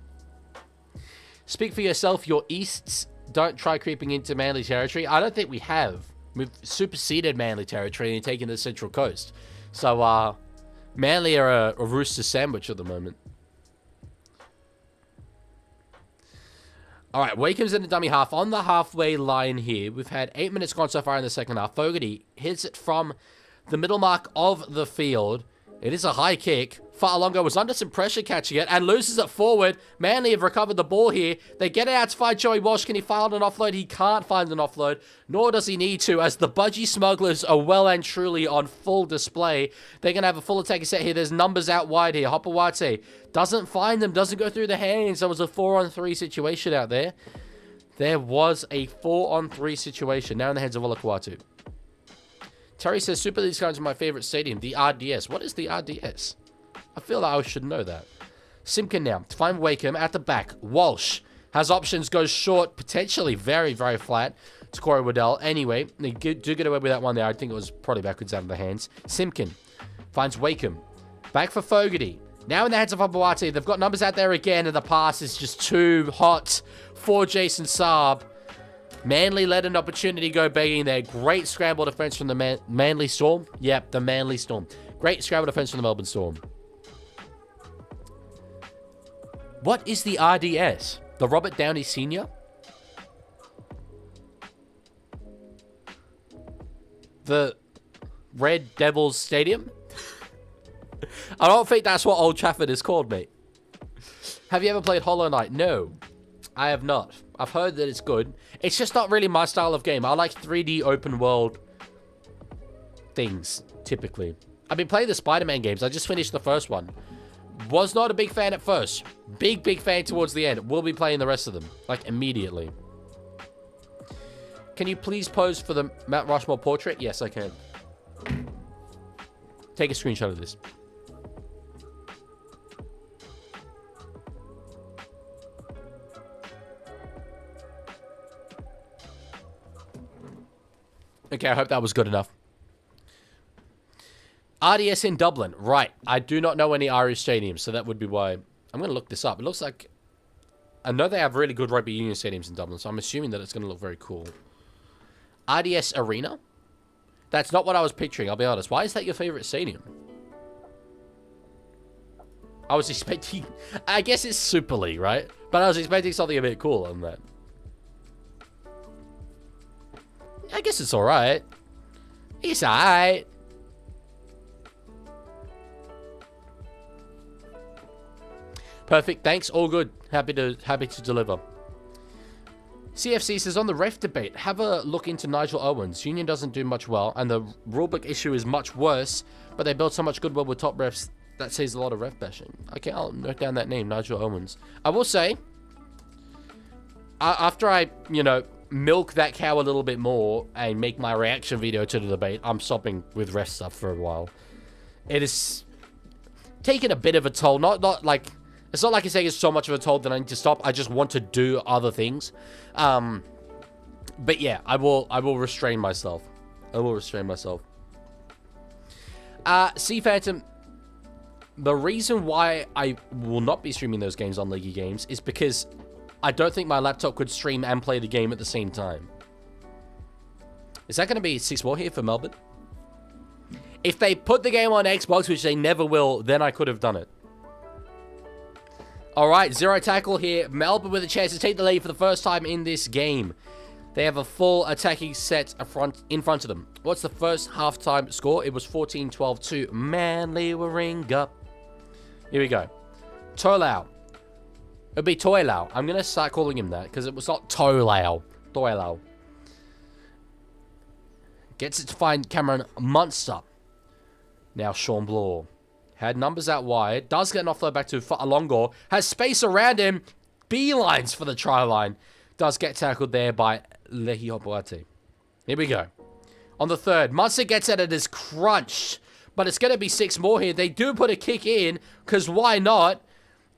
Speak for yourself. Your Easts don't try creeping into Manly territory. I don't think we have. We've superseded Manly territory and taken the Central Coast. So, Manly are a Rooster sandwich at the moment. All right, Wakeham's in the dummy half. On the halfway line here, we've had 8 minutes gone so far in the second half. Fogarty hits it from the middle mark of the field. It is a high kick. Fa'alongo was under some pressure catching it and loses it forward. Manly have recovered the ball here. They get it out to find Joey Walsh. Can he find an offload? He can't find an offload, nor does he need to, as the Budgie Smugglers are well and truly on full display. They're going to have a full attacking set here. There's numbers out wide here. Hopawate doesn't find them, doesn't go through the hands. There was a 4-on-3 situation out there. There was a 4-on-3 situation. Now in the hands of Olakuatu. Terry says, Super League's going to my favorite stadium, the RDS. What is the RDS? I feel like I should know that. Simpkin now to find Wakeham at the back. Walsh has options, goes short, potentially very, very flat to Corey Waddell. Anyway, they do get away with that one there. I think it was probably backwards out of the hands. Simpkin finds Wakeham. Back for Fogarty. Now in the hands of Abawati. They've got numbers out there again, and the pass is just too hot for Jason Saab. Manly let an opportunity go begging there. Great scramble defense from the Manly Storm. Yep, the Manly Storm. Great scramble defense from the Melbourne Storm. What is the RDS? The Robert Downey Sr.? The Red Devils Stadium? I don't think that's what Old Trafford is called, mate. Have you ever played Hollow Knight? No, I have not. I've heard that it's good. It's just not really my style of game. I like 3D open world things, typically. I've been playing the Spider-Man games. I just finished the first one. Was not a big fan at first. Big fan towards the end. We'll be playing the rest of them, like, immediately. Can you please pose for the Mount Rushmore portrait? Yes, I can. Take a screenshot of this. Okay, I hope that was good enough. RDS in Dublin. Right. I do not know any Irish stadiums, so that would be why. I'm going to look this up. It looks like... I know they have really good rugby union stadiums in Dublin, so I'm assuming that it's going to look very cool. RDS Arena? That's not what I was picturing, I'll be honest. Why is that your favorite stadium? I was expecting... I guess it's Super League, right? But I was expecting something a bit cooler than that. I guess it's alright. It's alright. Perfect. Thanks. All good. Happy to deliver. CFC says, on the ref debate, have a look into Nigel Owens. Union doesn't do much well, and the rulebook issue is much worse, but they built so much goodwill with top refs that says a lot of ref bashing. Okay, I'll note down that name, Nigel Owens. I will say, after I, you know, milk that cow a little bit more and make my reaction video to the debate, I'm stopping with ref stuff for a while. It is taking a bit of a toll. Not like... It's not like it's taking so much of a toll that I need to stop. I just want to do other things. But yeah, I will restrain myself. I will restrain myself. Sea Phantom, the reason why I will not be streaming those games on LeaguieGames is because I don't think my laptop could stream and play the game at the same time. Is that going to be 6 more here for Melbourne? If they put the game on Xbox, which they never will, then I could have done it. All right, 0 tackle here. Melbourne with a chance to take the lead for the first time in this game. They have a full attacking set in front of them. What's the first halftime score? It was 14-12 to Manly Warringah. Here we go. Tolau. It'd be Toilau. I'm going to start calling him that because it was not Tolau. Toilau. Gets it to find Cameron Munster. Now Sean Bloor. Had numbers out wide. Does get an offload back to Alongor. Has space around him. Beelines for the try line. Does get tackled there by Leaguie. Here we go. On the third, Munster gets at it as crunched. But it's going to be 6 more here. They do put a kick in, because why not?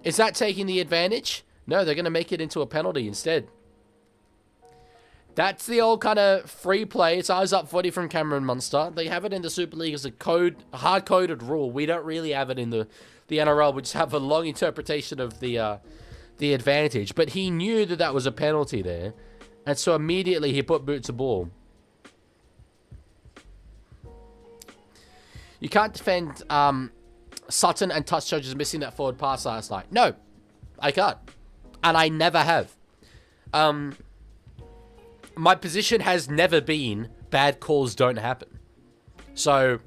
Is that taking the advantage? No, they're going to make it into a penalty instead. That's the old kind of free play. It's eyes up footy from Cameron Munster. They have it in the Super League as a hard-coded rule. We don't really have it in the NRL. We just have a long interpretation of the advantage. But he knew that that was a penalty there. And so immediately he put boot to ball. You can't defend Sutton and touch judges missing that forward pass last night. No, I can't. And I never have. My position has never been bad calls don't happen. So,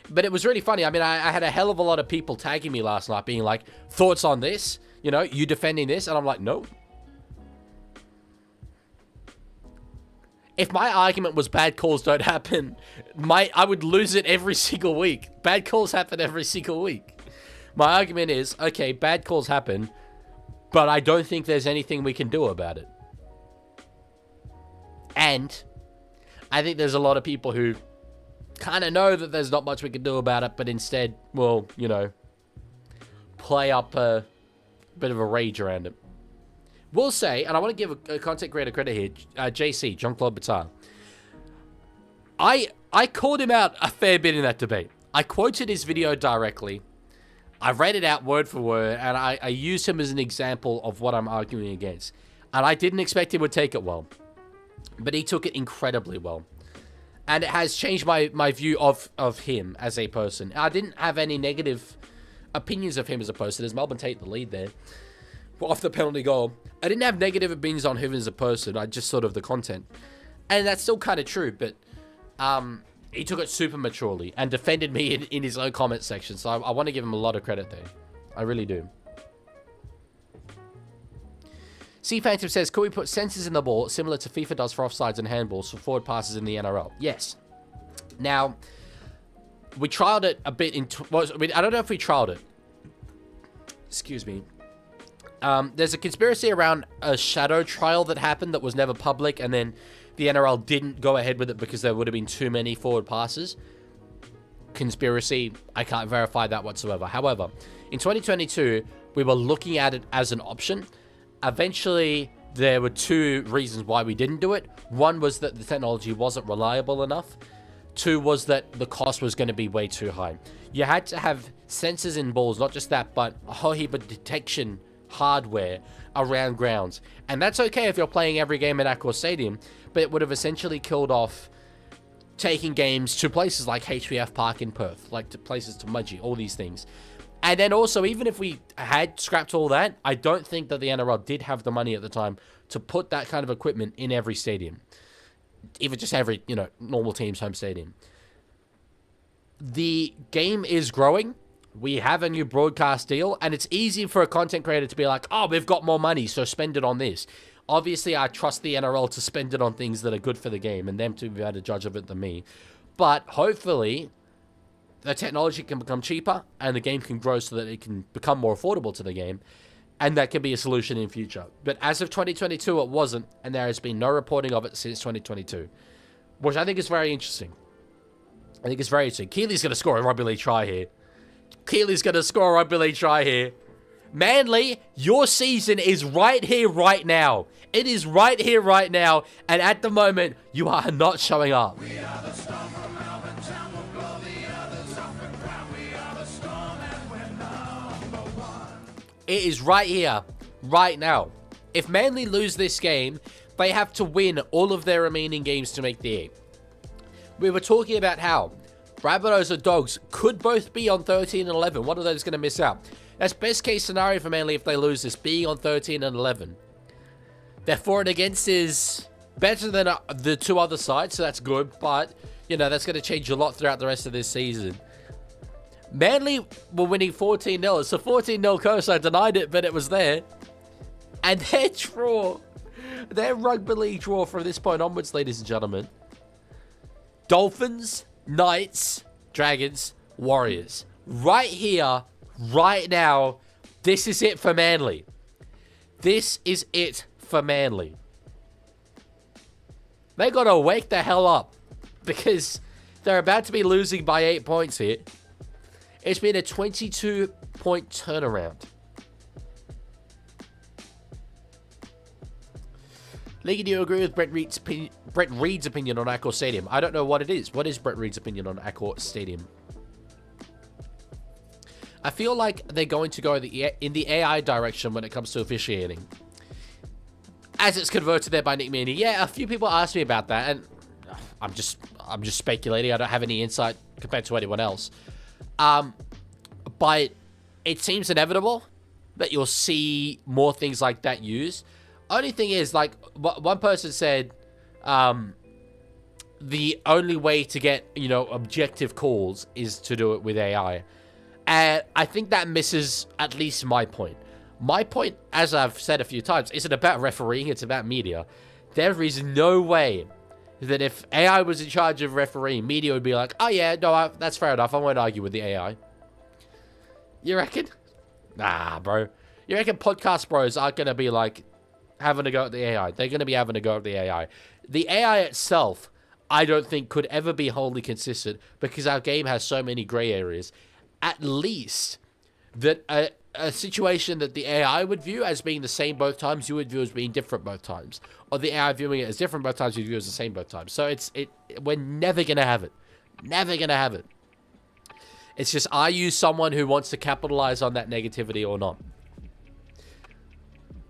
but it was really funny. I mean, I had a hell of a lot of people tagging me last night being like, thoughts on this? You know, you defending this? And I'm like, no. If my argument was bad calls don't happen, I would lose it every single week. Bad calls happen every single week. My argument is, okay, bad calls happen, but I don't think there's anything we can do about it. And I think there's a lot of people who kind of know that there's not much we can do about it, but instead, well, you know, play up a bit of a rage around it. We'll say, and I want to give a content creator credit here, JC, Jean-Claude Battard. I called him out a fair bit in that debate. I quoted his video directly. I read it out word for word, and I used him as an example of what I'm arguing against. And I didn't expect he would take it well. But he took it incredibly well. And it has changed my view of him as a person. I didn't have any negative opinions of him as a person, as Melbourne take the lead there. Off the penalty goal. I didn't have negative opinions on him as a person. I just sort of the content. And that's still kind of true, but he took it super maturely and defended me in his own comment section. So I want to give him a lot of credit there. I really do. C Phantom says, could we put sensors in the ball similar to FIFA does for offsides and handballs for forward passes in the NRL? Yes. Now, we trialed it a bit I don't know if we trialed it. Excuse me. There's a conspiracy around a shadow trial that happened that was never public, and then the NRL didn't go ahead with it because there would have been too many forward passes. Conspiracy, I can't verify that whatsoever. However, in 2022, we were looking at it as an option. Eventually, there were 2 reasons why we didn't do it. One was that the technology wasn't reliable enough. 2 was that the cost was going to be way too high. You had to have sensors in balls, not just that, but a whole heap of detection hardware around grounds. And that's okay if you're playing every game at Accor Stadium, but it would have essentially killed off taking games to places like HBF Park in Perth, like to places to Mudgee, all these things. And then also, even if we had scrapped all that, I don't think that the NRL did have the money at the time to put that kind of equipment in every stadium. Even just every, you know, normal team's home stadium. The game is growing. We have a new broadcast deal, and it's easy for a content creator to be like, oh, we've got more money, so spend it on this. Obviously, I trust the NRL to spend it on things that are good for the game, and them to be able to judge of it than me. But hopefully, the technology can become cheaper, and the game can grow so that it can become more affordable to the game, and that can be a solution in future. But as of 2022, it wasn't, and there has been no reporting of it since 2022, which I think is very interesting. I think it's very interesting. Keely's going to score a rugby league try here. Keely's going to score a rugby league try here. Manly, your season is right here, right now. It is right here, right now. And at the moment, you are not showing up. We are the Storm from Melbourne Town. We'll blow the others off and crown. We are the Storm and we're number 1. It is right here, right now. If Manly lose this game, they have to win all of their remaining games to make the 8. We were talking about how Rabbitohs or Dogs could both be on 13 and 11. One of those is going to miss out. That's best case scenario for Manly if they lose this, being on 13 and 11. Their for and against is better than the two other sides, so that's good. But, you know, that's going to change a lot throughout the rest of this season. Manly were winning 14-0. It's a 14-0 curse. I denied it, but it was there. And their draw, their rugby league draw from this point onwards, ladies and gentlemen. Dolphins, Knights, Dragons, Warriors. Right here, right now, this is it for Manly. This is it for Manly. They got to wake the hell up because they're about to be losing by 8 points here. It's been a 22-point turnaround. League, do you agree with Brett Reed's opinion on Accor Stadium? I don't know what it is. What is Brett Reed's opinion on Accor Stadium? I feel like they're going to go in the AI direction when it comes to officiating. As it's converted there by Nick Meaney. Yeah, a few people asked me about that, and I'm just speculating. I don't have any insight compared to anyone else. But it seems inevitable that you'll see more things like that used. Only thing is, like, one person said, the only way to get, you know, objective calls is to do it with AI. And I think that misses at least my point. My point, as I've said a few times, isn't about refereeing, it's about media. There is no way that if AI was in charge of refereeing, media would be like, oh yeah, no, that's fair enough, I won't argue with the AI. You reckon? Nah, bro. You reckon podcast bros aren't going to be like, having a go at the AI? They're going to be having a go at the AI. The AI itself, I don't think could ever be wholly consistent because our game has so many gray areas. At least that a situation that the AI would view as being the same both times, you would view as being different both times. Or the AI viewing it as different both times, you view as the same both times. So we're never going to have it. Never going to have it. It's just, are you someone who wants to capitalize on that negativity or not?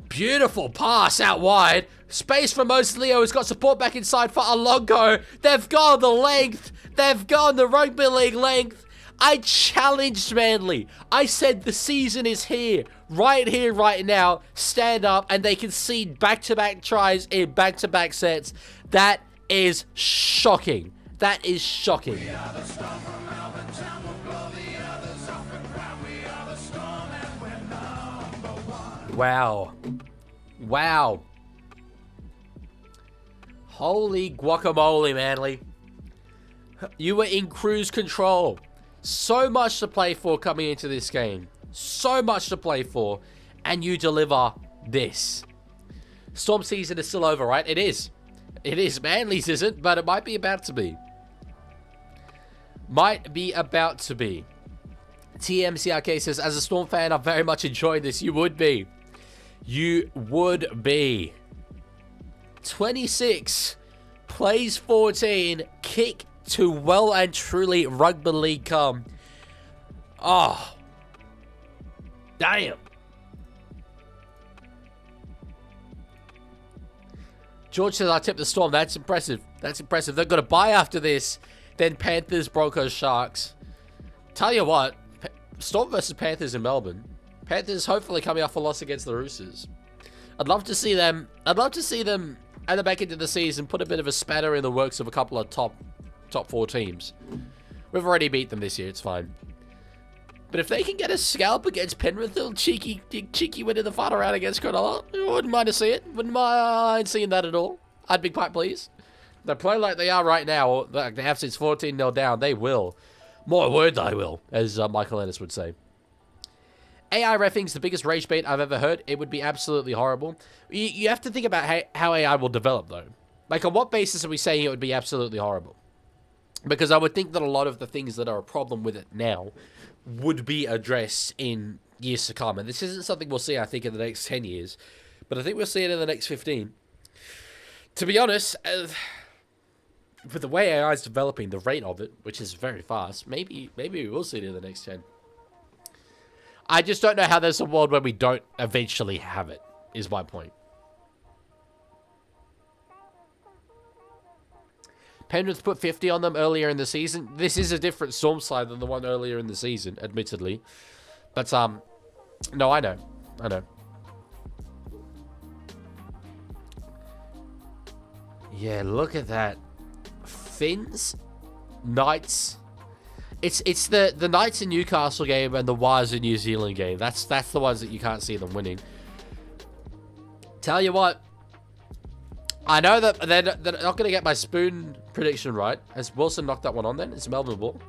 Beautiful pass out wide. Space for Moses Leo, who's got support back inside for Alongo. They've gone the length. They've gone the rugby league length. I challenged Manly. I said the season is here, right now. Stand up, and they concede back-to-back tries in back-to-back sets. That is shocking. That is shocking. We are the Storm from Melbourne town. We'll blow the others off the ground. We are the Storm, and we're number one. Wow. Wow. Holy guacamole, Manly. You were in cruise control. So much to play for coming into this game. So much to play for. And you deliver this. Storm season is still over, right? It is. It is. Manly's isn't, but it might be about to be. Might be about to be. TMCRK says, as a Storm fan, I've very much enjoyed this. You would be. You would be. 26 plays 14. Kick to well and truly rugby league come. Oh. Damn. George says, I tipped the Storm. That's impressive. That's impressive. They've got a bye after this. Then Panthers, Broncos, Sharks. Tell you what, Storm versus Panthers in Melbourne. Panthers hopefully coming off a loss against the Roosters. I'd love to see them at the back end of the season put a bit of a spanner in the works of a couple of top 4 teams. We've already beat them this year, it's fine. But if they can get a scalp against Penrith, a cheeky win in the final round against Cronulla, I wouldn't mind to see it. Wouldn't mind seeing that at all. I'd be quite pleased. They play like they are right now, like they have since 14-0 down, they will. More word they will, as Michael Ennis would say. AI reffing's the biggest rage bait I've ever heard. It would be absolutely horrible. You have to think about how AI will develop, though. Like, on what basis are we saying it would be absolutely horrible? Because I would think that a lot of the things that are a problem with it now would be addressed in years to come. And this isn't something we'll see, I think, in the next 10 years. But I think we'll see it in the next 15. To be honest, with the way AI is developing, the rate of it, which is very fast, maybe we will see it in the next 10. I just don't know how there's a world where we don't eventually have it, is my point. Penrith put 50 on them earlier in the season. This is a different Storm side than the one earlier in the season, admittedly. But, no, I know. Yeah, look at that. Finns, Knights. It's the Knights in Newcastle game and the Wires in New Zealand game. That's the ones that you can't see them winning. Tell you what, I know that they're not going to get my spoon prediction right. Has Wilson knocked that one on then? It's a Melbourne ball.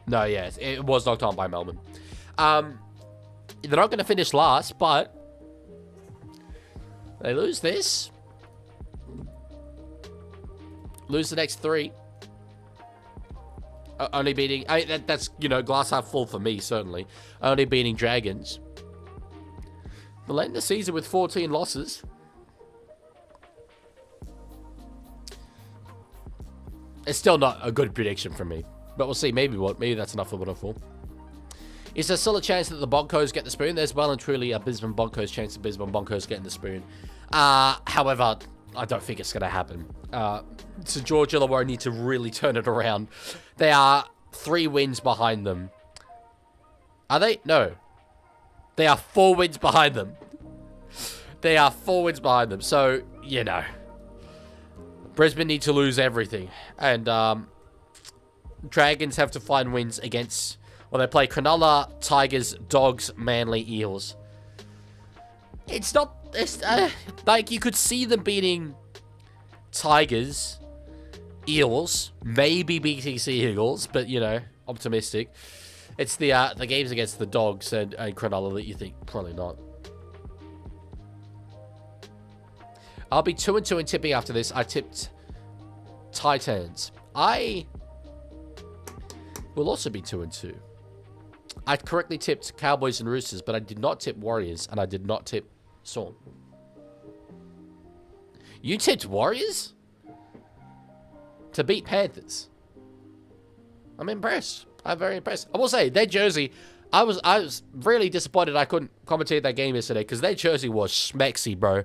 No, yeah, it was knocked on by Melbourne. They're not going to finish last, but they lose this. Lose the next 3. Only beating... that's, glass half full for me, certainly. Only beating Dragons. They'll end the season with 14 losses. It's still not a good prediction from me. But we'll see. Maybe that's enough for what I'm for. Is there still a chance that the Broncos get the spoon? There's well and truly a Brisbane Broncos chance of Brisbane Broncos getting the spoon. However, I don't think it's going to happen. St George Illawarra need to really turn it around. They are 3 wins behind them. Are they? No. They are 4 wins behind them. They are 4 wins behind them. So, Brisbane need to lose everything. And Dragons have to find wins against... Well, they play Cronulla, Tigers, Dogs, Manly, Eels. It's not... like, you could see them beating Tigers, Eels, maybe beating Sea Eagles, but, optimistic. It's the games against the Dogs and Cronulla that you think probably not. I'll be 2-2 in tipping after this. I tipped Titans. I will also be 2-2. I correctly tipped Cowboys and Roosters, but I did not tip Warriors, and I did not tip Storm. You tipped Warriors? To beat Panthers. I'm impressed. I'm very impressed. I will say, their jersey... I was really disappointed I couldn't commentate that game yesterday, because their jersey was schmexy, bro.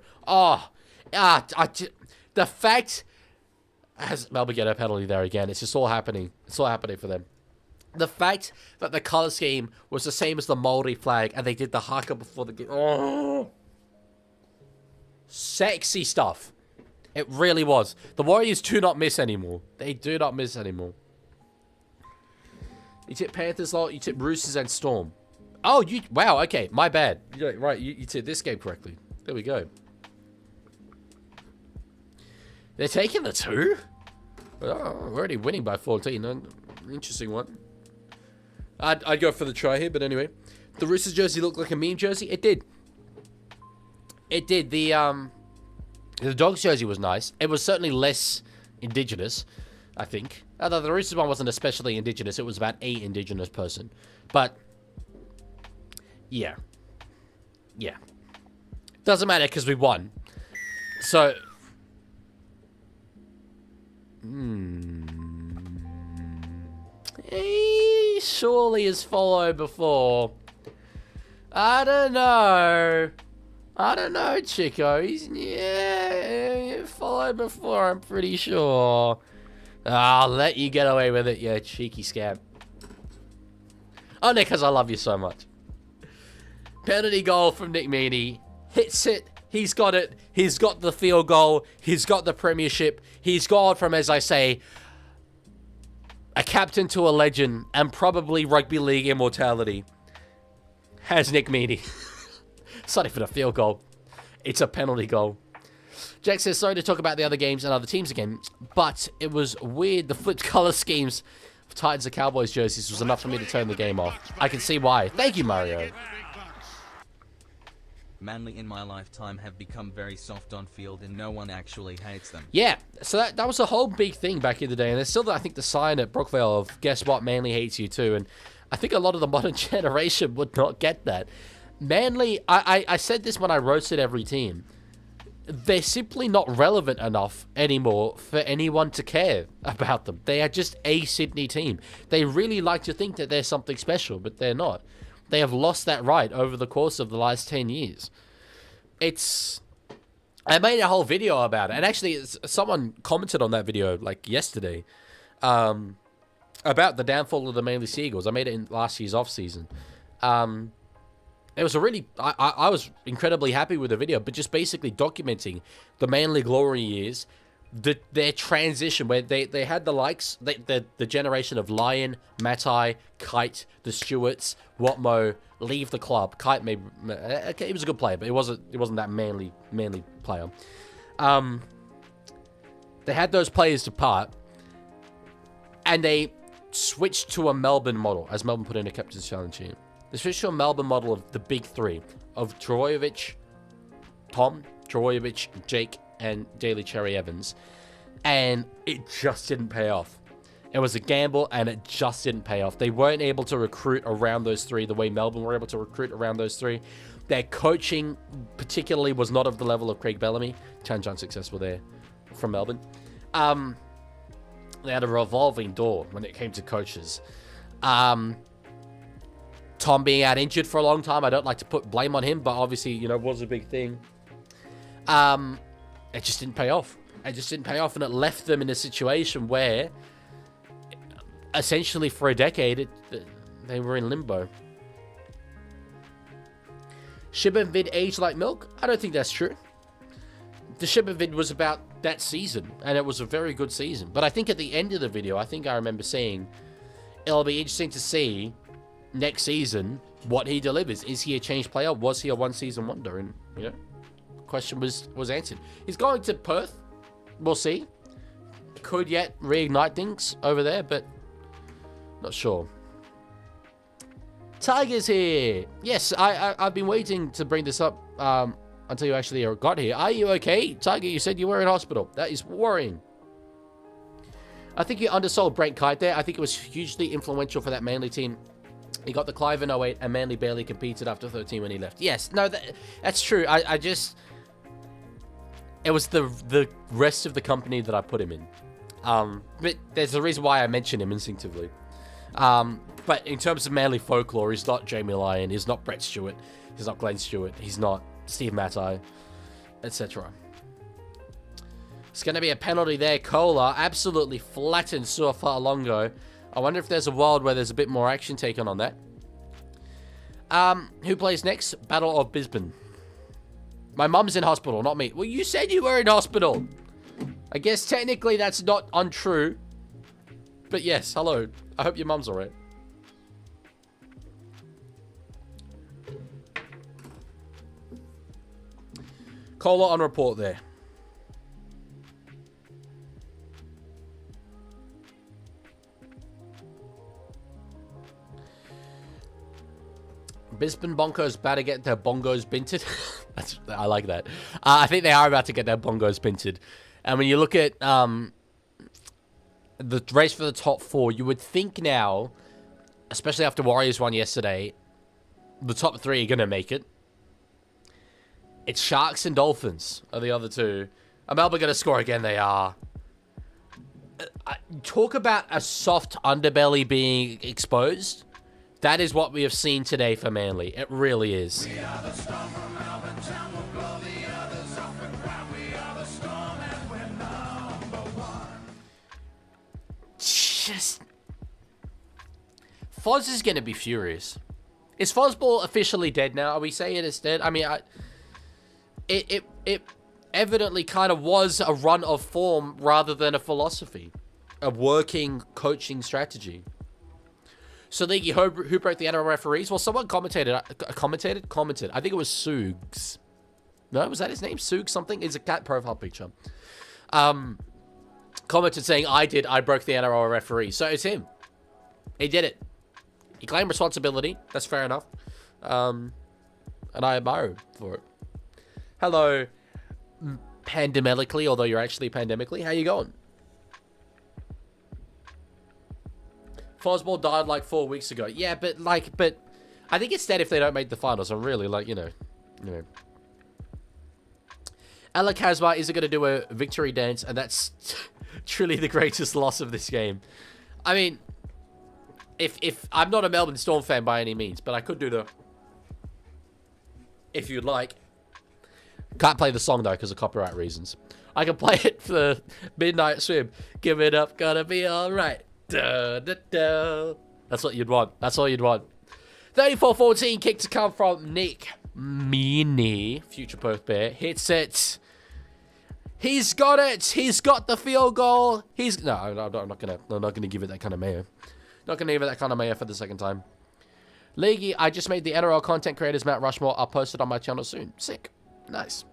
The fact... Has Melbourne get a penalty there again? It's just all happening. It's all happening for them. The fact that the colour scheme was the same as the Māori flag, and they did the haka before the game. Oh, sexy stuff. It really was. The Warriors do not miss anymore. They do not miss anymore. You tip Panthers lot. You tip Roosters and Storm. Oh, wow. Okay, my bad. Right, you tipped this game correctly. There we go. They're taking the 2? Oh, we're already winning by 14. Interesting one. I'd go for the try here, but anyway. The Roosters jersey looked like a meme jersey. It did. It did. The Dogs jersey was nice. It was certainly less Indigenous, I think. Although the Roosters one wasn't especially Indigenous. It was about a Indigenous person. But, yeah. Yeah. Doesn't matter because we won. So... He surely has followed before. I don't know, Chico. He's followed before, I'm pretty sure. I'll let you get away with it, you cheeky scamp. Oh, Nick, because I love you so much. Penalty goal from Nick Meaney. Hits it. He's got it. He's got the field goal. He's got the premiership. He's gone from, as I say, a captain to a legend and probably rugby league immortality. Has Nick Meaney. It's not even a field goal. It's a penalty goal. Jack says, sorry to talk about the other games and other teams again, but it was weird. The flipped colour schemes of Titans and Cowboys jerseys was enough for me to turn the game off. I can see why. Thank you, Mario. Manly in my lifetime have become very soft on field and no one actually hates them. Yeah, so that was a whole big thing back in the day, and there's still, I think, the sign at Brookvale of, guess what, Manly hates you too, and I think a lot of the modern generation would not get that. Manly, I said this when I roasted every team, they're simply not relevant enough anymore for anyone to care about them. They are just a Sydney team. They really like to think that they're something special, but they're not. They have lost that right over the course of the last 10 years. I made a whole video about it. And actually, someone commented on that video, like, yesterday. About the downfall of the Manly Sea Eagles. I made it in last year's off-season. It was a really, I was incredibly happy with the video, but just basically documenting the Manly glory years, their transition where they had the likes, the generation of Lion, Matai, Kite, the Stewarts, Watmo leave the club. Kite maybe, okay, he was a good player, but it wasn't that manly player. They had those players depart, and they switched to a Melbourne model, as Melbourne put in a captain's challenge here. They switched to a Melbourne model of the big three, of Trbojevic, Tom, Trbojevic, Jake, and Daly Cherry Evans. And it just didn't pay off. It was a gamble, and it just didn't pay off. They weren't able to recruit around those three the way Melbourne were able to recruit around those three. Their coaching, particularly, was not of the level of Craig Bellamy. Challenge unsuccessful there from Melbourne. They had a revolving door when it came to coaches. Tom being out injured for a long time, I don't like to put blame on him, but obviously, you know, was a big thing. It just didn't pay off. It just didn't pay off, and it left them in a situation where, essentially for a decade, they were in limbo. Shibba vid aged like milk? I don't think that's true. The Shibba vid was about that season, and it was a very good season. But I think at the end of the video, I think I remember saying, it'll be interesting to see next season what he delivers. Is he a changed player? Was he a one-season wonder? And, you know, the question was answered. He's going to Perth. We'll see. Could yet reignite things over there, but not sure. Tiger's here. Yes, I've been waiting to bring this up until you actually got here. Are you okay? Tiger, you said you were in hospital. That is worrying. I think you undersold Brent Kite there. I think it was hugely influential for that Manly team. He got the Clive in 08, and Manly barely competed after 13 when he left. Yes, no, that's true. I just... It was the rest of the company that I put him in. But there's a reason why I mention him instinctively. But in terms of Manly folklore, he's not Jamie Lyon, he's not Brett Stewart, he's not Glenn Stewart, he's not Steve Matai, etc. It's going to be a penalty there. Kohler absolutely flattened Suafa'alongo. I wonder if there's a world where there's a bit more action taken on that. Who plays next? Battle of Brisbane. My mum's in hospital, not me. Well, you said you were in hospital. I guess technically that's not untrue. But yes, hello. I hope your mum's alright. Kohler on report there. Brisbane Broncos about to get their bongos binted. I like that. I think they are about to get their bongos binted. And when you look at the race for the top four, you would think now, especially after Warriors won yesterday, the top three are going to make it. It's Sharks and Dolphins are the other two. Are Melbourne going to score again? They are. Talk about a soft underbelly being exposed. That is what we have seen today for Manly. It really is. We are the Storm from Melbourne town. We'll blow the others off the ground. We are the Storm and we're number one. Just... Foz is going to be furious. Is Fozball officially dead now? Are we saying it's dead? I mean, it evidently kind of was a run of form rather than a philosophy. A working coaching strategy. So Leaguie, who broke the NRL referees? Well, someone commented. I think it was Soogs. No, was that his name? Soogs something? It's a cat profile picture. Commented saying, I broke the NRL referee. So it's him. He did it. He claimed responsibility. That's fair enough. And I admire him for it. Hello, pandemically, although you're actually pandemically. How you going? Fozball died like 4 weeks ago. Yeah, but I think it's dead if they don't make the finals. I'm really you know. Ella Kazma isn't going to do a victory dance, and that's truly the greatest loss of this game. I mean, if I'm not a Melbourne Storm fan by any means, but I could do the, if you'd like. Can't play the song though because of copyright reasons. I can play it for the Midnight Swim. Give it up, gonna be alright. Da, da, da. That's what you'd want. That's all you'd want. 34-14, kick to come from Nick Meaney. Future Perth Bear. Hits it. He's got it. He's got the field goal. No, I'm not gonna give it that kind of mayo. Not gonna give it that kind of mayo for the second time. Leaguie, I just made the NRL content creators Mount Rushmore. I'll post it on my channel soon. Sick. Nice.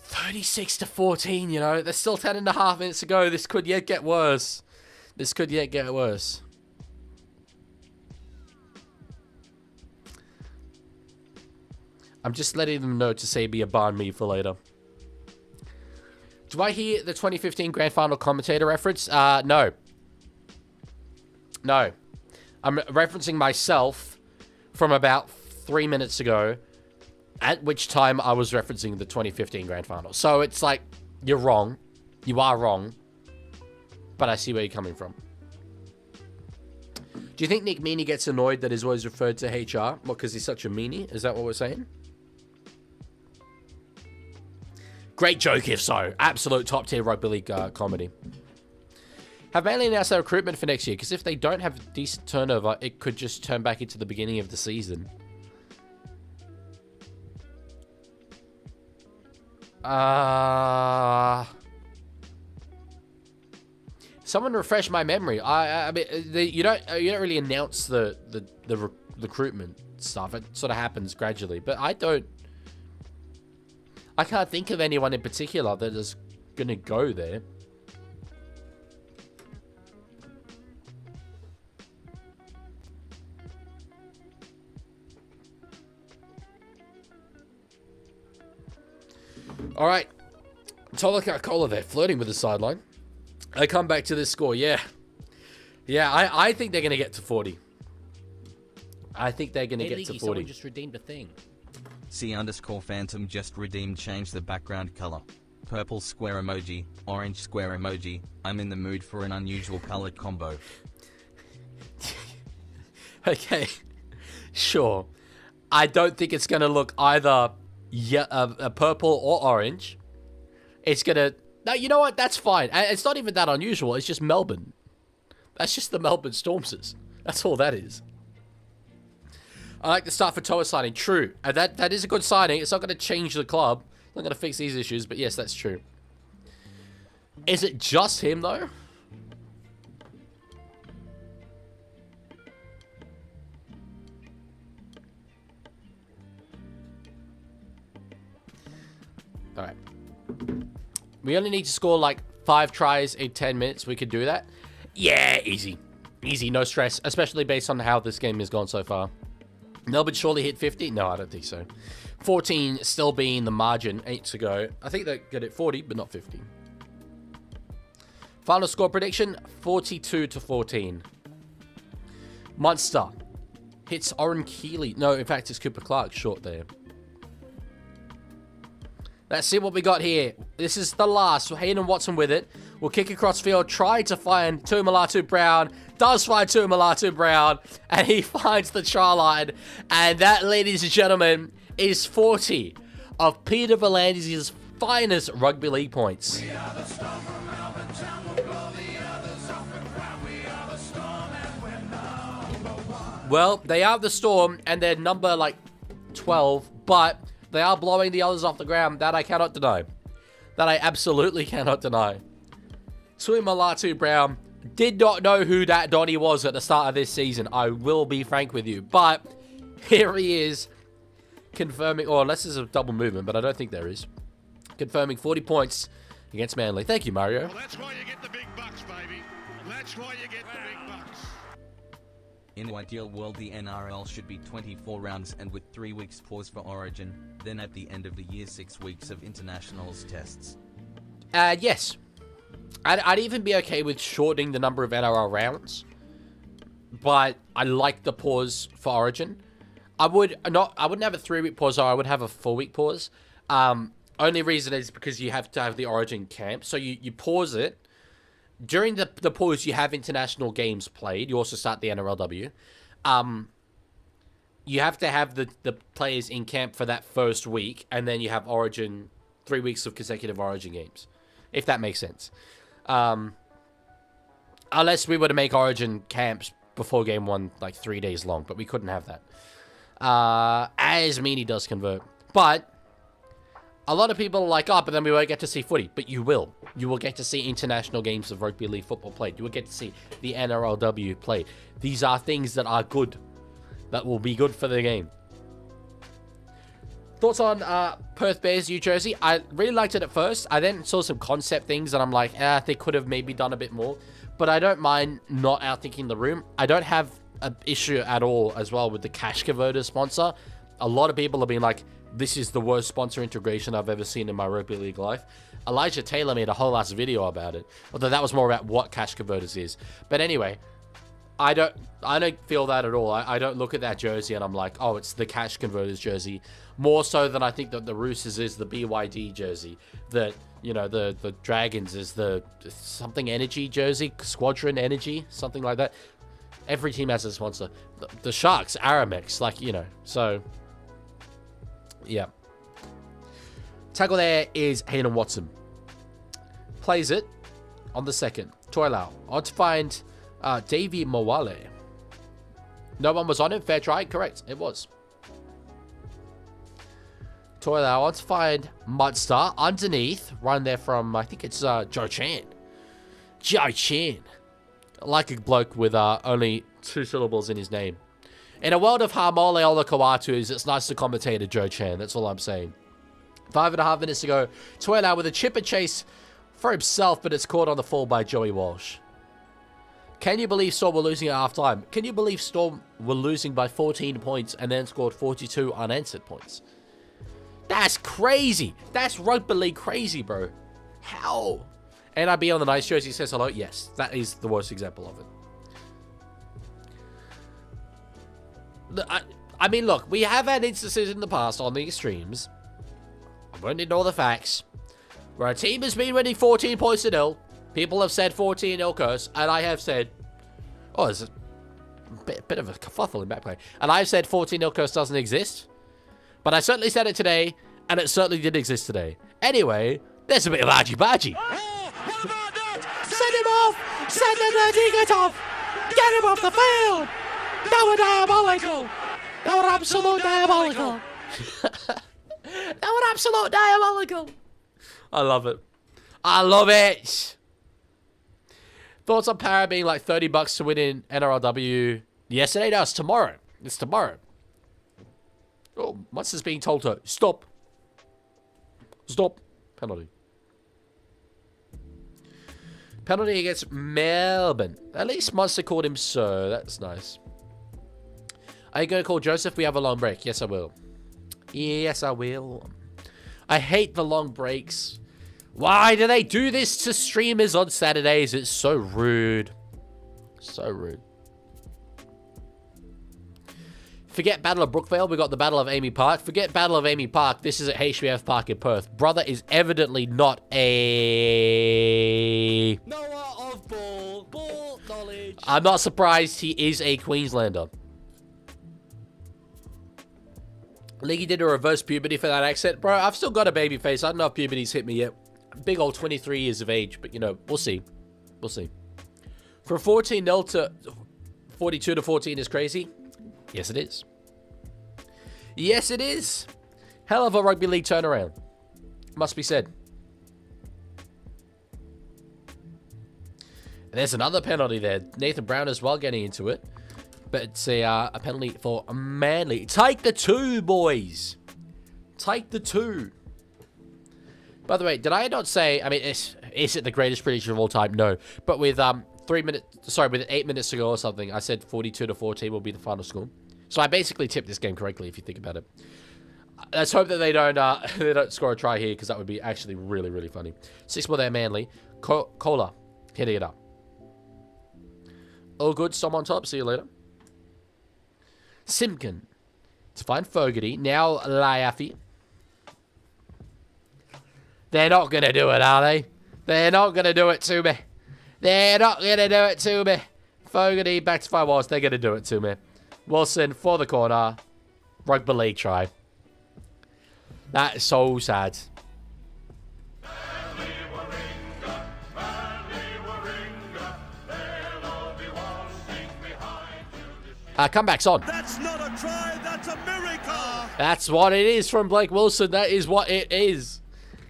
36-14, you know. There's still 10.5 minutes to go. This could yet get worse. This could yet get worse. I'm just letting them know to say be a barn me for later. Do I hear the 2015 Grand Final commentator reference? No. No. I'm referencing myself from about 3 minutes ago, at which time I was referencing the 2015 Grand Final. So it's like, you're wrong. You are wrong. But I see where you're coming from. Do you think Nick Meaney gets annoyed that he's always referred to HR? Well, because he's such a meanie? Is that what we're saying? Great joke if so. Absolute top tier rugby league comedy. Have Manly announced their recruitment for next year? Because if they don't have decent turnover, it could just turn back into the beginning of the season. Someone refresh my memory. I mean, you don't really announce the recruitment stuff. It sort of happens gradually, but I can't think of anyone in particular that is gonna go there. All right, Tolaka Kola there, flirting with the sideline. I come back to this score, yeah. I think they're going to get to 40. I think they're going to get Leaguie, to 40. Someone just redeemed a thing. C_Phantom just redeemed change the background color. Purple square emoji, orange square emoji. I'm in the mood for an unusual color combo. Okay, sure. I don't think it's going to look either purple or orange. It's going to... No, you know what? That's fine. It's not even that unusual. It's just Melbourne. That's just the Melbourne Stormers. That's all that is. I like the start for Toa signing. True. And that is a good signing. It's not going to change the club. It's not going to fix these issues, but yes, that's true. Is it just him, though? All right. We only need to score like 5 tries in 10 minutes. We could do that. Yeah, easy. Easy, no stress. Especially based on how this game has gone so far. Melbourne surely hit 50? No, I don't think so. 14 still being the margin. 8 to go. I think they get it 40, but not 50. Final score prediction, 42-14. Munster hits Oren Keeley. No, in fact, it's Cooper Clark short there. Let's see what we got here. This is the last. Hayden Watson with it. Will kick across field. Try to find Tuimalatu Brown. Does find Tuimalatu Brown. And he finds the try line. And that, ladies and gentlemen, is 40 of Peter V'landys' finest rugby league points. We are the Storm from Melbourne Town. We'll blow the others off the ground. We are the Storm and we're number 1. Well, they are the Storm and they're number like 12, but they are blowing the others off the ground. That I cannot deny. That I absolutely cannot deny. Tuimalatu Brown did not know who that Donny was at the start of this season. I will be frank with you. But here he is confirming, or unless there's a double movement, but I don't think there is. Confirming 40 points against Manly. Thank you, Mario. Well, that's why you get the big bucks, baby. That's why you get the big bucks. In an ideal world, the NRL should be 24 rounds and with 3 weeks pause for Origin, then at the end of the year 6 weeks of internationals tests. Yes. I'd even be okay with shortening the number of NRL rounds, but I like the pause for Origin. I wouldn't have a 3-week pause, or I would have a 4-week pause. Only reason is because you have to have the Origin camp, so you pause it. During the pause, you have international games played. You also start the NRLW. You have to have the players in camp for that first week, and then you have Origin, 3 weeks of consecutive Origin games, if that makes sense. I Unless we were to make Origin camps before game 1, like 3 days long. But we couldn't have that. As Meanie does convert. But a lot of people are like, oh, but then we won't get to see footy. But you will. You will get to see international games of rugby league football played. You will get to see the NRLW played. These are things that are good. That will be good for the game. Thoughts on Perth Bears New Jersey? I really liked it at first. I then saw some concept things and I'm like, they could have maybe done a bit more. But I don't mind not outthinking the room. I don't have an issue at all as well with the cash converter sponsor. A lot of people have been like, this is the worst sponsor integration I've ever seen in my rugby league life. Elijah Taylor made a whole ass video about it. Although that was more about what cash converters is. But anyway, I don't feel that at all. I don't look at that jersey and I'm like, oh, it's the cash converters jersey. More so than I think that the Roosters is the BYD jersey. That, you know, the Dragons is the something energy jersey. Squadron energy. Something like that. Every team has a sponsor. The Sharks, Aramex. Like, you know. So, yeah. Tackle there is Hayden Watson. Plays it on the second. Toilau. On to find Davey Mawale. No one was on him. Fair try. Correct. It was. Toilau on to find Munster. Underneath. Run there from, I think it's Joe Chan. Joe Chan. Like a bloke with only 2 syllables in his name. In a world of Harmole Ola Kawatus, it's nice to commentate a Joe Chan. That's all I'm saying. 5.5 minutes to go. Toilau with a chipper chase for himself, but it's caught on the fall by Joey Walsh. Can you believe Storm were losing at halftime? Can you believe Storm were losing by 14 points and then scored 42 unanswered points? That's crazy. That's rugby league crazy, bro. How? NIB on the nice jersey says hello. Yes, that is the worst example of it. I mean, look, we have had instances in the past on these streams. I won't ignore the facts. Where a team has been winning 14 points to nil. People have said 14-0 curse. And I have said... Oh, there's a bit of a kerfuffle in back play. And I've said 14-0 curse doesn't exist. But I certainly said it today. And it certainly did exist today. Anyway, there's a bit of argy-bargy. Oh, what about that? Send him off! Send the ticket off! Get him off the field! They were diabolical! They were absolute diabolical! They were absolute diabolical! I love it. I love it! Thoughts on Para being like $30 to win in NRLW yesterday? No, it's tomorrow. It's tomorrow. Oh, Munster's being told to stop. Stop. Penalty. Penalty against Melbourne. At least Munster called him sir. That's nice. Are you going to call Joseph? We have a long break. Yes, I will. Yes, I will. I hate the long breaks. Why do they do this to streamers on Saturdays? It's so rude. So rude. Forget Battle of Brookvale. We got the Battle of Amy Park. Forget Battle of Amy Park. This is at HBF Park in Perth. Brother is evidently not a... Noah of ball. Ball knowledge. I'm not surprised he is a Queenslander. Leaguie did a reverse puberty for that accent. Bro, I've still got a baby face. I don't know if puberty's hit me yet. Big old 23 years of age. But, you know, we'll see. We'll see. From 14-0 to 42 to 14 is crazy. Yes, it is. Yes, it is. Hell of a rugby league turnaround. Must be said. And there's another penalty there. Nathan Brown as well getting into it. But it's a penalty for Manly. Take the 2, boys. Take the 2. By the way, did I not say... I mean, is it the greatest prediction of all time? No. But with 8 minutes to go or something, I said 42 to 14 will be the final score. So I basically tipped this game correctly, if you think about it. Let's hope that they don't score a try here, because that would be actually really, really funny. 6 more there, Manly. Kohler hitting it up. All good. Storm on top. See you later. Simpkin to find Fogarty. Now Laiafi. They're not going to do it, are they? They're not going to do it to me. They're not going to do it to me. Fogarty back to 5 walls. They're going to do it to me. Wilson for the corner. Rugby league try. That is so sad. Manly Warringah, Manly Warringah, they're Comeback's on. That's not a try, that's a miracle. That's what it is from Blake Wilson. That is what it is.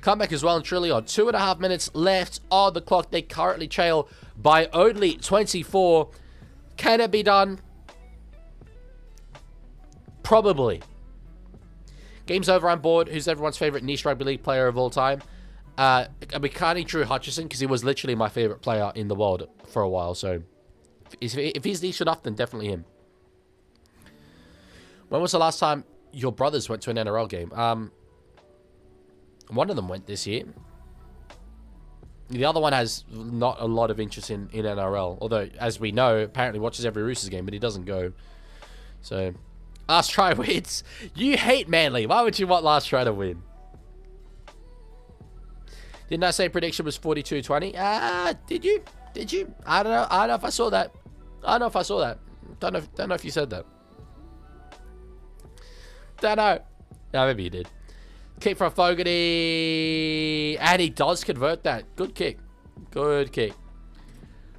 Comeback is well and truly on. 2.5 minutes left on the clock. They currently trail by only 24. Can it be done? Probably. Game's over. I'm bored. Who's everyone's favorite niche rugby league player of all time? We can't need Drew Hutchison because he was literally my favorite player in the world for a while. So if he's niche enough, then definitely him. When was the last time your brothers went to an NRL game? One of them went this year. The other one has not a lot of interest in NRL. Although, as we know, apparently watches every Roosters game, but he doesn't go. So, last try wins. You hate Manly. Why would you want last try to win? Didn't I say prediction was 42-20? Did you? Did you? I don't know. I don't know if I saw that. Don't know if you said that. Don't know. No, maybe you did. Kick from Fogarty. And he does convert that. Good kick. Good kick.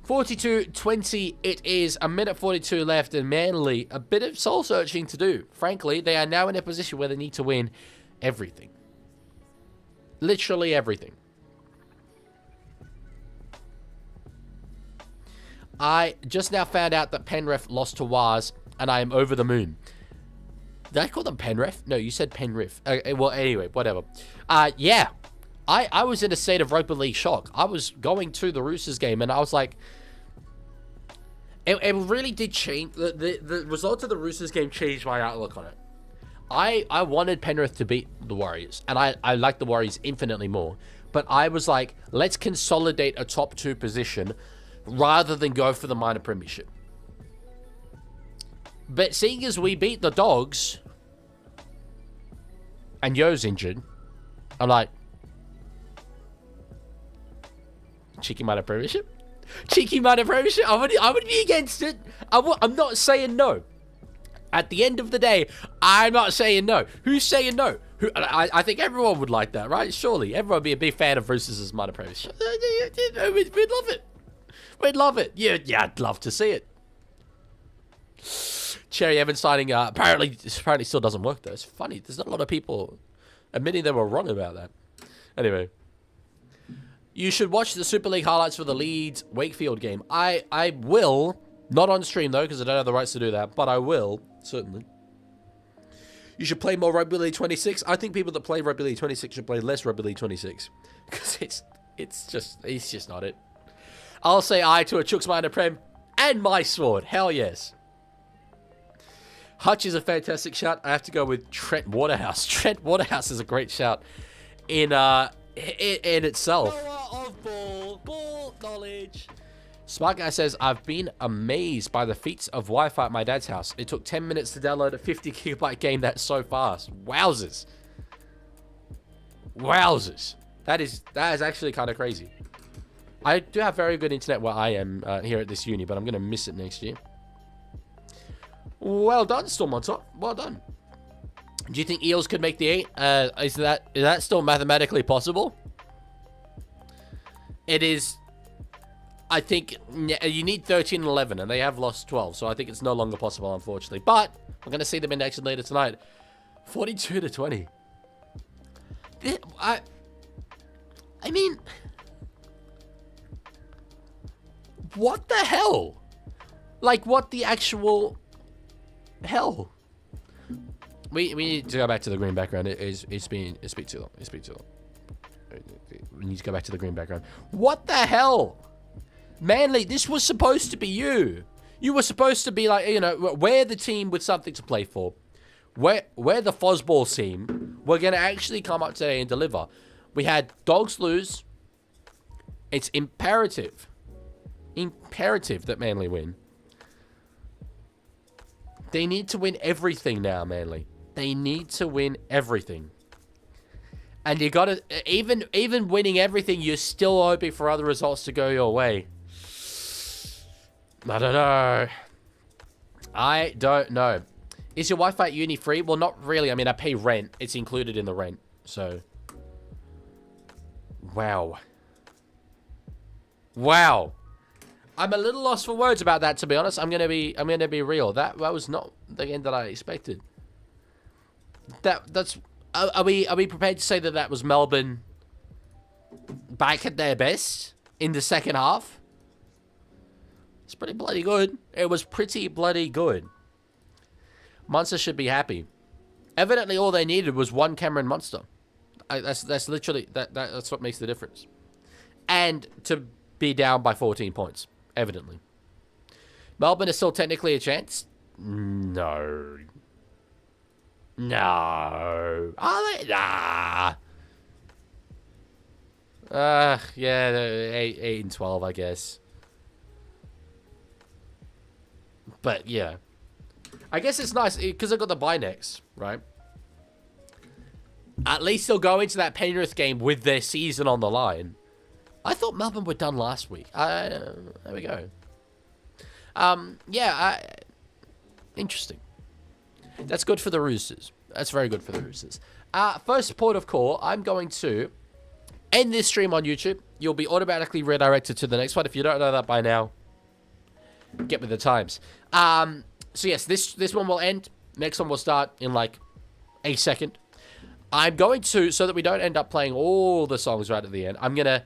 42-20 it is. A minute 42 left. And Manly, a bit of soul searching to do. Frankly, they are now in a position where they need to win everything. Literally everything. I just now found out that Penrith lost to Waz, and I am over the moon. Did I call them Penrith? No, you said Penrith. Well, anyway, whatever. Yeah. I was in a state of rugby league shock. I was going to the Roosters game, and I was like... It really did change... The result of the Roosters game changed my outlook on it. I wanted Penrith to beat the Warriors, and I like the Warriors infinitely more. But I was like, let's consolidate a top 2 position rather than go for the minor premiership. But seeing as we beat the Dogs and Yo's injured, I'm like, cheeky minor premiership? Cheeky minor premiership? I would be against it. I'm not saying no. At the end of the day, I'm not saying no. Who's saying no? I think everyone would like that, right? Surely. Everyone would be a big fan of Roosters' minor premiership. We'd love it. We'd love it. Yeah, I'd love to see it. Cherry Evans signing, apparently still doesn't work though. It's funny. There's not a lot of people admitting they were wrong about that. Anyway. You should watch the Super League highlights for the Leeds Wakefield game. I will. Not on stream though, because I don't have the rights to do that. But I will, certainly. You should play more Rugby League 26. I think people that play Rugby League 26 should play less Rugby League 26. Because it's just not it. I'll say aye to a Chooks minor prem and my sword. Hell yes. Hutch is a fantastic shout. I have to go with Trent Waterhouse. Trent Waterhouse is a great shout in itself. Power of ball knowledge. Smart Guy says, I've been amazed by the feats of Wi-Fi at my dad's house. It took 10 minutes to download a 50 gigabyte game that's so fast. Wowzers. Wowzers. That is actually kind of crazy. I do have very good internet where I am here at this uni, but I'm going to miss it next year. Well done, Storm on top. Well done. Do you think Eels could make the 8? Is that still mathematically possible? It is. I think you need 13 and 11, and they have lost 12, so I think it's no longer possible, unfortunately. But we're going to see them in action later tonight. 42-20. I mean, what the hell? Like, what the actual hell? We need to go back to the green background. It's been too long. It's been too long. We need to go back to the green background. What the hell? Manly, this was supposed to be you. You were supposed to be like, you know, we're the team with something to play for. We're the Fosball team. We're going to actually come up today and deliver. We had Dogs lose. It's imperative that Manly win. They need to win everything now, Manly. They need to win everything. And you got to, even winning everything, you're still hoping for other results to go your way. I don't know. Is your Wi-Fi at uni free? Well, not really. I mean, I pay rent. It's included in the rent. So. Wow. I'm a little lost for words about that, to be honest. I'm gonna be real. That was not the game that I expected. That's are we prepared to say that that was Melbourne back at their best in the second half? It's pretty bloody good. It was pretty bloody good. Munster should be happy. Evidently, all they needed was one Cameron Munster. That's literally that's what makes the difference. And to be down by 14 points, evidently. Melbourne is still technically a chance. No. Are they? Nah. Yeah, 8 and 12, I guess. But yeah, I guess it's nice because I got the bye next, right? At least they'll go into that Penrith game with their season on the line. I thought Melbourne were done last week. There we go. Yeah, interesting. That's good for the Roosters. That's very good for the Roosters. First port of call, I'm going to end this stream on YouTube. You'll be automatically redirected to the next one. If you don't know that by now, get with the times. So yes, this one will end. Next one will start in like a second. I'm going to, so that we don't end up playing all the songs right at the end, I'm going to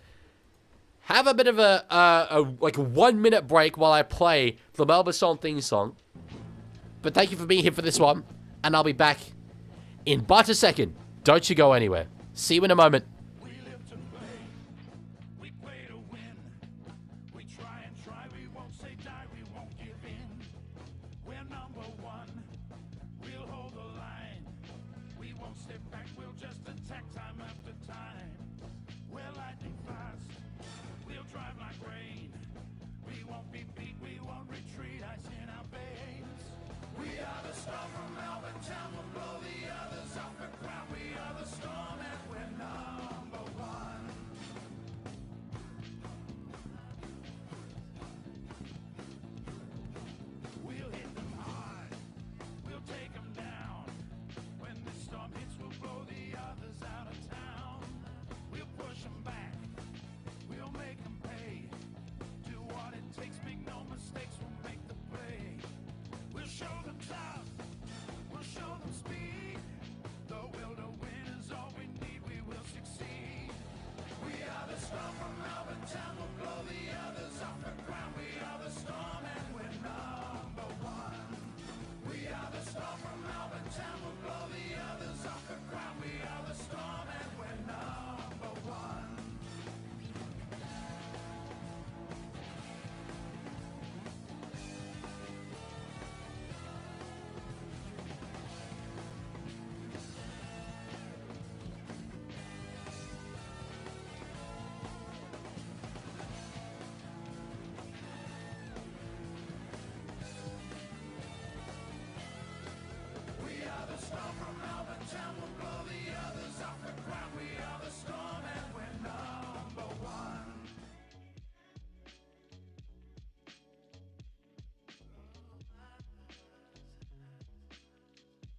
have a bit of a 1 minute break while I play the Melbourne Storm theme song. But thank you for being here for this one. And I'll be back in but a second. Don't you go anywhere. See you in a moment. We won't be beat, we won't retreat, ice in our veins. We are the